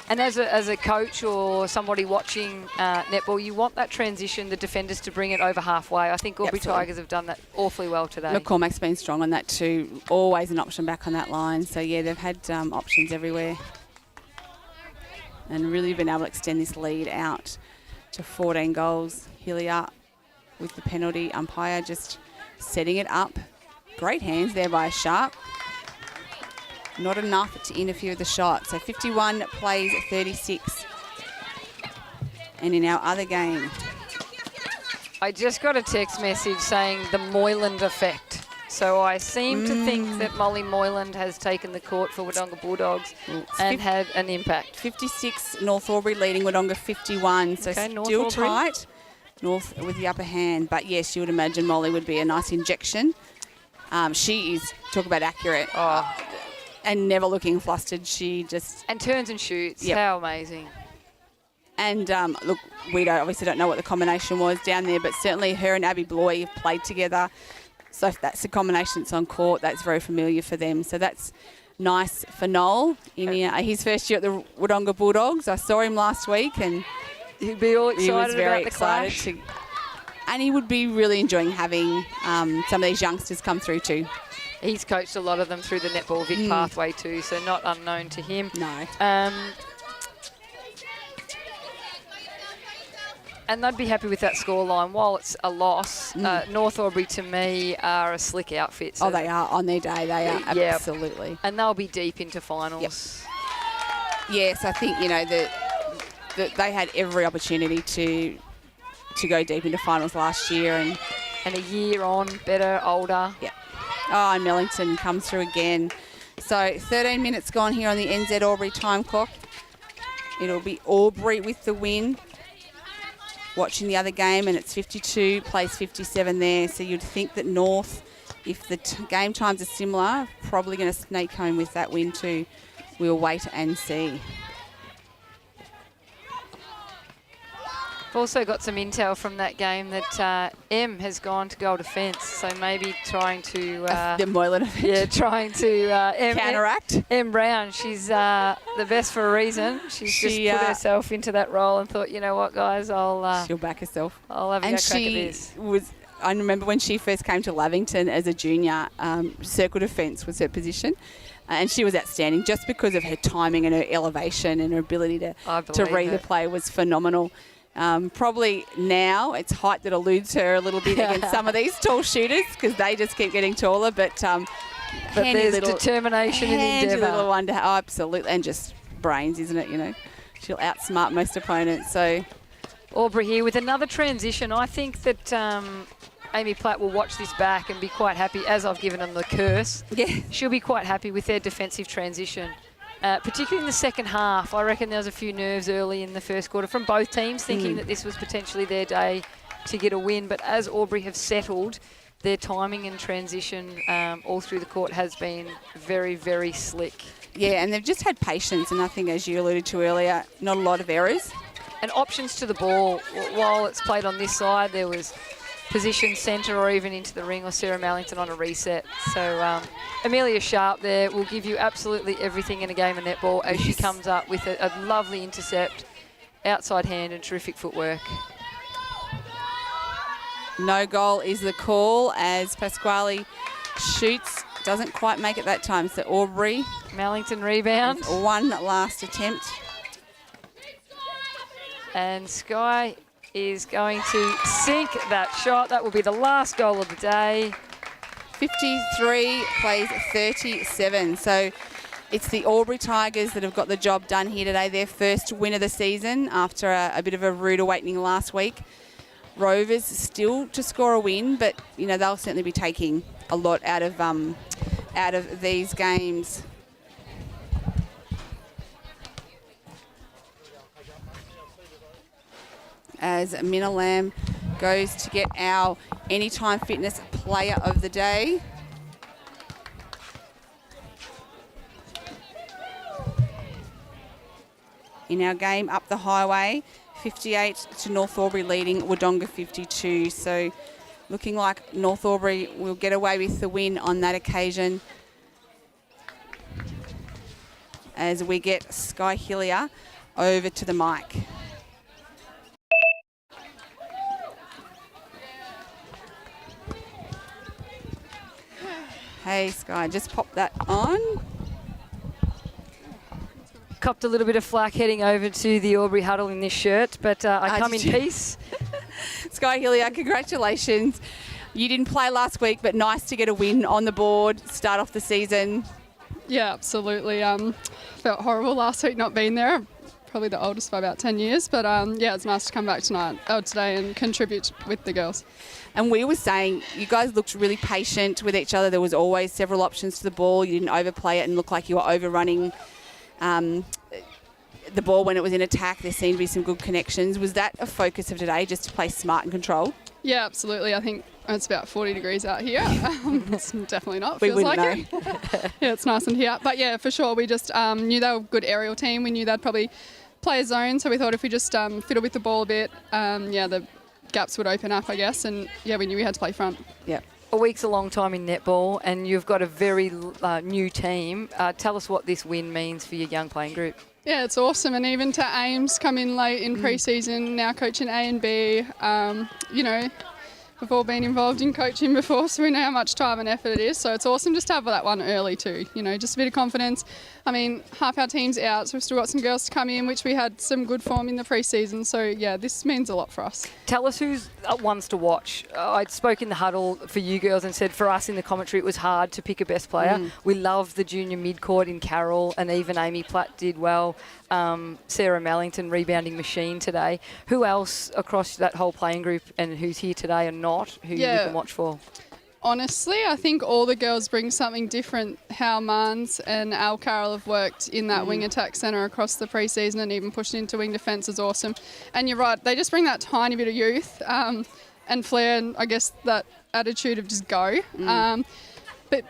And as a coach or somebody watching netball, you want that transition, the defenders to bring it over halfway. I think Albury Tigers have done that awfully well today. McCormack's been strong on that too. Always an option back on that line. So, yeah, they've had options everywhere. And really been able to extend this lead out to 14 goals. Hillier with the penalty. Umpire just setting it up. Great hands there by Sharp. Not enough to interfere with the shot. So 51 plays 36. And in our other game, I just got a text message saying the Moyland effect. So I seem to think that Molly Moyland has taken the court for Wodonga Bulldogs and had an impact. 56 North Albury leading Wodonga 51. So Okay, North still Albury. tight. North with the upper hand. But yes, you would imagine Molly would be a nice injection. She is, talk about accurate. And never looking flustered. She just... And turns and shoots. Yep. How amazing. And look, we obviously don't know what the combination was down there, but certainly her and Abby Bloy have played together. So if that's the combination that's on court, that's very familiar for them. So that's nice for Noel in his first year at the Wodonga Bulldogs. I saw him last week and he'd be all excited he was very about the excited clash. and he would be really enjoying having some of these youngsters come through too. He's coached a lot of them through the Netball Vic pathway too, so not unknown to him. No. And they'd be happy with that scoreline. While it's a loss, North Albury to me are a slick outfit. So They are on their day. They are Yeah. absolutely. And they'll be deep into finals. Yes, I think that they had every opportunity to go deep into finals last year, and a year on, better, older. Yeah. Oh, and Mellington comes through again. So 13 minutes gone here on the NZ Albury time clock. It'll be Albury with the win. Watching the other game, and it's 52, plays 57 there. So you'd think that North, if the game times are similar, probably going to snake home with that win too. We'll wait and see. We've also got some intel from that game that M has gone to goal defence, so maybe trying to... the Moylan effect. Yeah, trying to... counteract. M Brown, she's the best for a reason. She's just put herself into that role and thought, you know what, guys, she'll back herself. I'll have a go crack at this. I remember when she first came to Lavington as a junior, circle defence was her position. And she was outstanding just because of her timing and her elevation and her ability to read the play was phenomenal. Probably now it's height that eludes her a little bit against some of these tall shooters because they just keep getting taller. But there's determination and endeavour. Little one absolutely, and just brains, isn't it? You know, she'll outsmart most opponents. So Albury here with another transition. I think that Amy Platt will watch this back and be quite happy, as I've given them the curse. Yeah, she'll be quite happy with their defensive transition. Particularly in the second half. I reckon there was a few nerves early in the first quarter from both teams thinking that this was potentially their day to get a win. But as Albury have settled, their timing and transition all through the court has been very, very slick. Yeah, and they've just had patience, and I think, as you alluded to earlier, not a lot of errors. And options to the ball. While it's played on this side, there was position centre or even into the ring, or Sarah Mellington on a reset. So Amelia Sharp there will give you absolutely everything in a game of netball as she comes up with a lovely intercept, outside hand and terrific footwork. No goal is the call as Pasquale shoots, doesn't quite make it that time. So Albury. Mellington rebound. One last attempt. And Sky is going to sink that shot. That will be the last goal of the day. 53 plays 37. So it's the Albury Tigers that have got the job done here today. Their first win of the season after a bit of a rude awakening last week. Rovers still to score a win, but they'll certainly be taking a lot out of these games. As Minna Lamb goes to get our Anytime Fitness Player of the Day. In our game up the highway, 58 to North Albury leading Wodonga 52. So looking like North Albury will get away with the win on that occasion. As we get Sky Hillier over to the mic. Hey Sky, just pop that on. Copped a little bit of flack heading over to the Albury huddle in this shirt, but I come in peace. Sky Hillier, congratulations. You didn't play last week, but nice to get a win on the board, start off the season. Yeah, absolutely. Felt horrible last week not being there. Probably the oldest by about 10 years, but yeah, it's nice to come back today and contribute with the girls. And we were saying you guys looked really patient with each other. There was always several options to the ball. You didn't overplay it and look like you were overrunning the ball when it was in attack. There seemed to be some good connections. Was that a focus of today, just to play smart and control? Yeah, absolutely. I think it's about 40 degrees out here. It's definitely not. We Feels wouldn't like know. It. Yeah, it's nice and here. But yeah, for sure, we just knew they were a good aerial team. We knew they'd probably play a zone, so we thought if we just fiddle with the ball a bit, the gaps would open up, I guess. And yeah, we knew we had to play front. Yeah. A week's a long time in netball, and you've got a very new team. Tell us what this win means for your young playing group. Yeah, it's awesome. And even to Ames come in late in pre-season, now coaching A and B, we've all been involved in coaching before, so we know how much time and effort it is. So it's awesome just to have that one early too, just a bit of confidence. I mean, half our team's out, so we've still got some girls to come in, which we had some good form in the pre-season. So yeah, this means a lot for us. Tell us who's ones to watch. I spoke in the huddle for you girls and said for us in the commentary it was hard to pick a best player. We love the junior mid-court in Carol, and even Amy Platt did well. Sarah Mellington, rebounding machine today. Who else across that whole playing group and who's here today and not, who you can watch for? Honestly, I think all the girls bring something different. How Mans and Al Carroll have worked in that wing attack centre across the pre-season and even pushed into wing defence is awesome. And you're right, they just bring that tiny bit of youth and flair and I guess that attitude of just go. But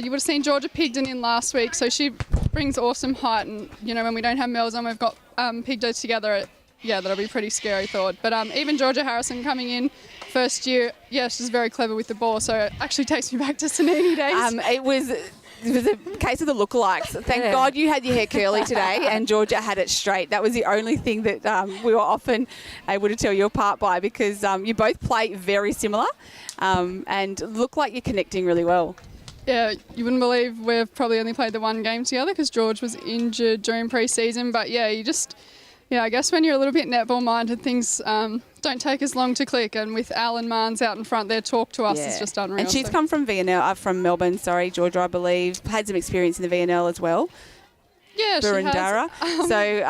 you would have seen Georgia Pigden in last week, so she brings awesome height. And, when we don't have Mel's on, we've got Pigdo together. That'll be pretty scary thought. But even Georgia Harrison coming in first year, she's very clever with the ball. So it actually takes me back to Sanini days. It was a case of the lookalikes. Thank God you had your hair curly today and Georgia had it straight. That was the only thing that we were often able to tell you apart by, because you both play very similar and look like you're connecting really well. Yeah, you wouldn't believe we've probably only played the one game together because George was injured during pre-season. But I guess when you're a little bit netball minded, things don't take as long to click. And with Al and Mans out in front, their talk to us is just unreal. And she's come from VNL, from Melbourne, Georgia, I believe. Had some experience in the VNL as well. Yeah, she Burundara. has. So,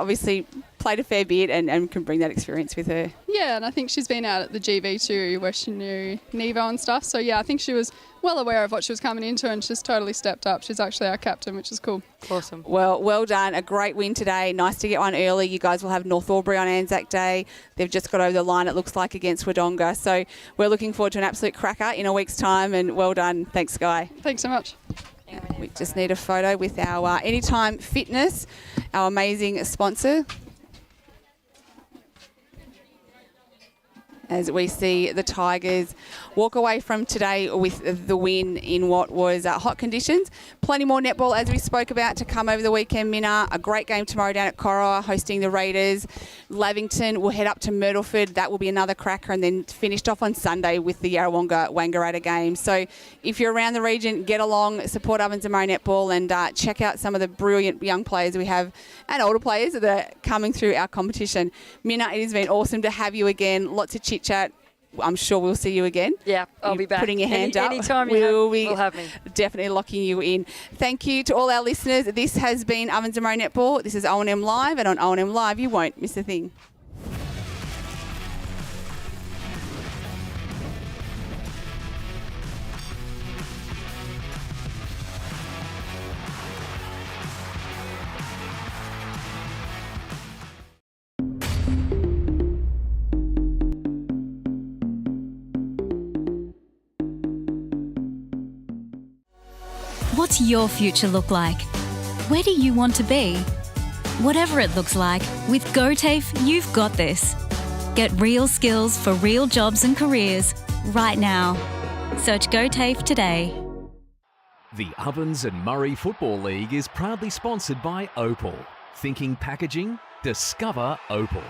obviously played a fair bit and can bring that experience with her. Yeah, and I think she's been out at the GB too, where she knew Nevo and stuff. So, I think she was well aware of what she was coming into and she's totally stepped up. She's actually our captain, which is cool. Awesome. Well done. A great win today. Nice to get one early. You guys will have North Albury on Anzac Day. They've just got over the line, it looks like, against Wodonga. So we're looking forward to an absolute cracker in a week's time, and well done. Thanks, Guy. Thanks so much. We just need a photo with our Anytime Fitness, our amazing sponsor. As we see the Tigers walk away from today with the win in what was hot conditions. Plenty more netball, as we spoke about, to come over the weekend, Minna. A great game tomorrow down at Corowa, hosting the Raiders. Lavington will head up to Myrtleford. That will be another cracker, and then finished off on Sunday with the Yarrawonga Wangaratta game. So if you're around the region, get along, support Ovens and Murray Netball, and check out some of the brilliant young players we have and older players that are coming through our competition. Minna, it has been awesome to have you again. Lots of chit-chat. I'm sure we'll see you again. Yeah, I'll be back. Putting your hand up. Anytime we'll have me. Definitely locking you in. Thank you to all our listeners. This has been Ovens and Murray Netball. This is O&M Live, and on O&M Live, you won't miss a thing. What's your future look like? Where do you want to be? Whatever it looks like, with GoTAFE, you've got this. Get real skills for real jobs and careers right now. Search GoTAFE today. The Ovens and Murray Football League is proudly sponsored by Opal. Thinking packaging? Discover Opal.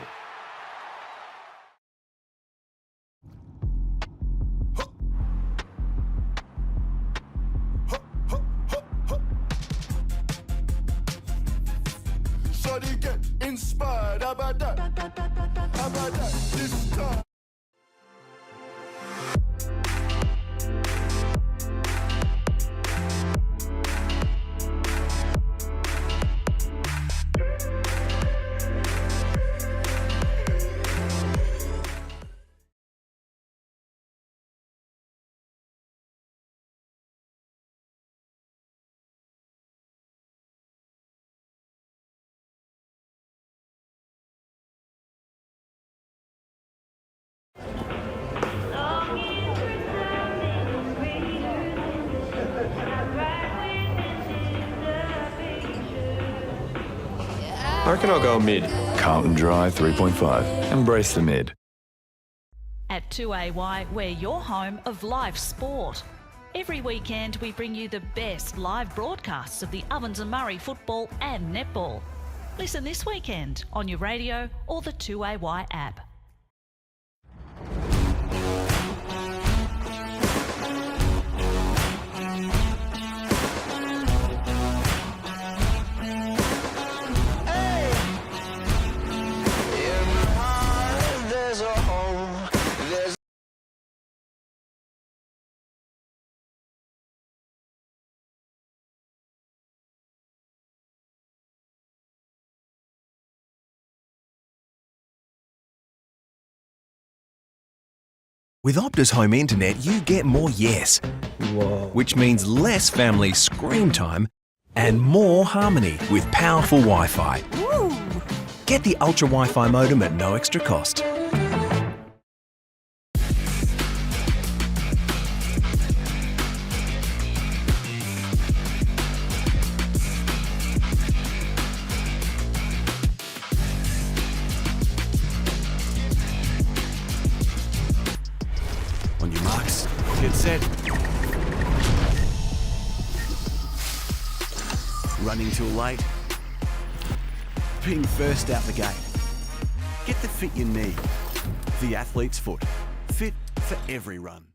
Shawty get inspired, how about that? How about that? This time. I reckon I'll go mid. Carlton Drive 3.5. Embrace the mid. At 2AY, we're your home of live sport. Every weekend we bring you the best live broadcasts of the Ovens and Murray football and netball. Listen this weekend on your radio or the 2AY app. With Optus Home Internet, you get more yes. Which means less family screen time and more harmony with powerful Wi-Fi. Get the Ultra Wi-Fi modem at no extra cost. On your marks, get set. Running too late. Being first out the gate. Get the fit you need. The athlete's foot. Fit for every run.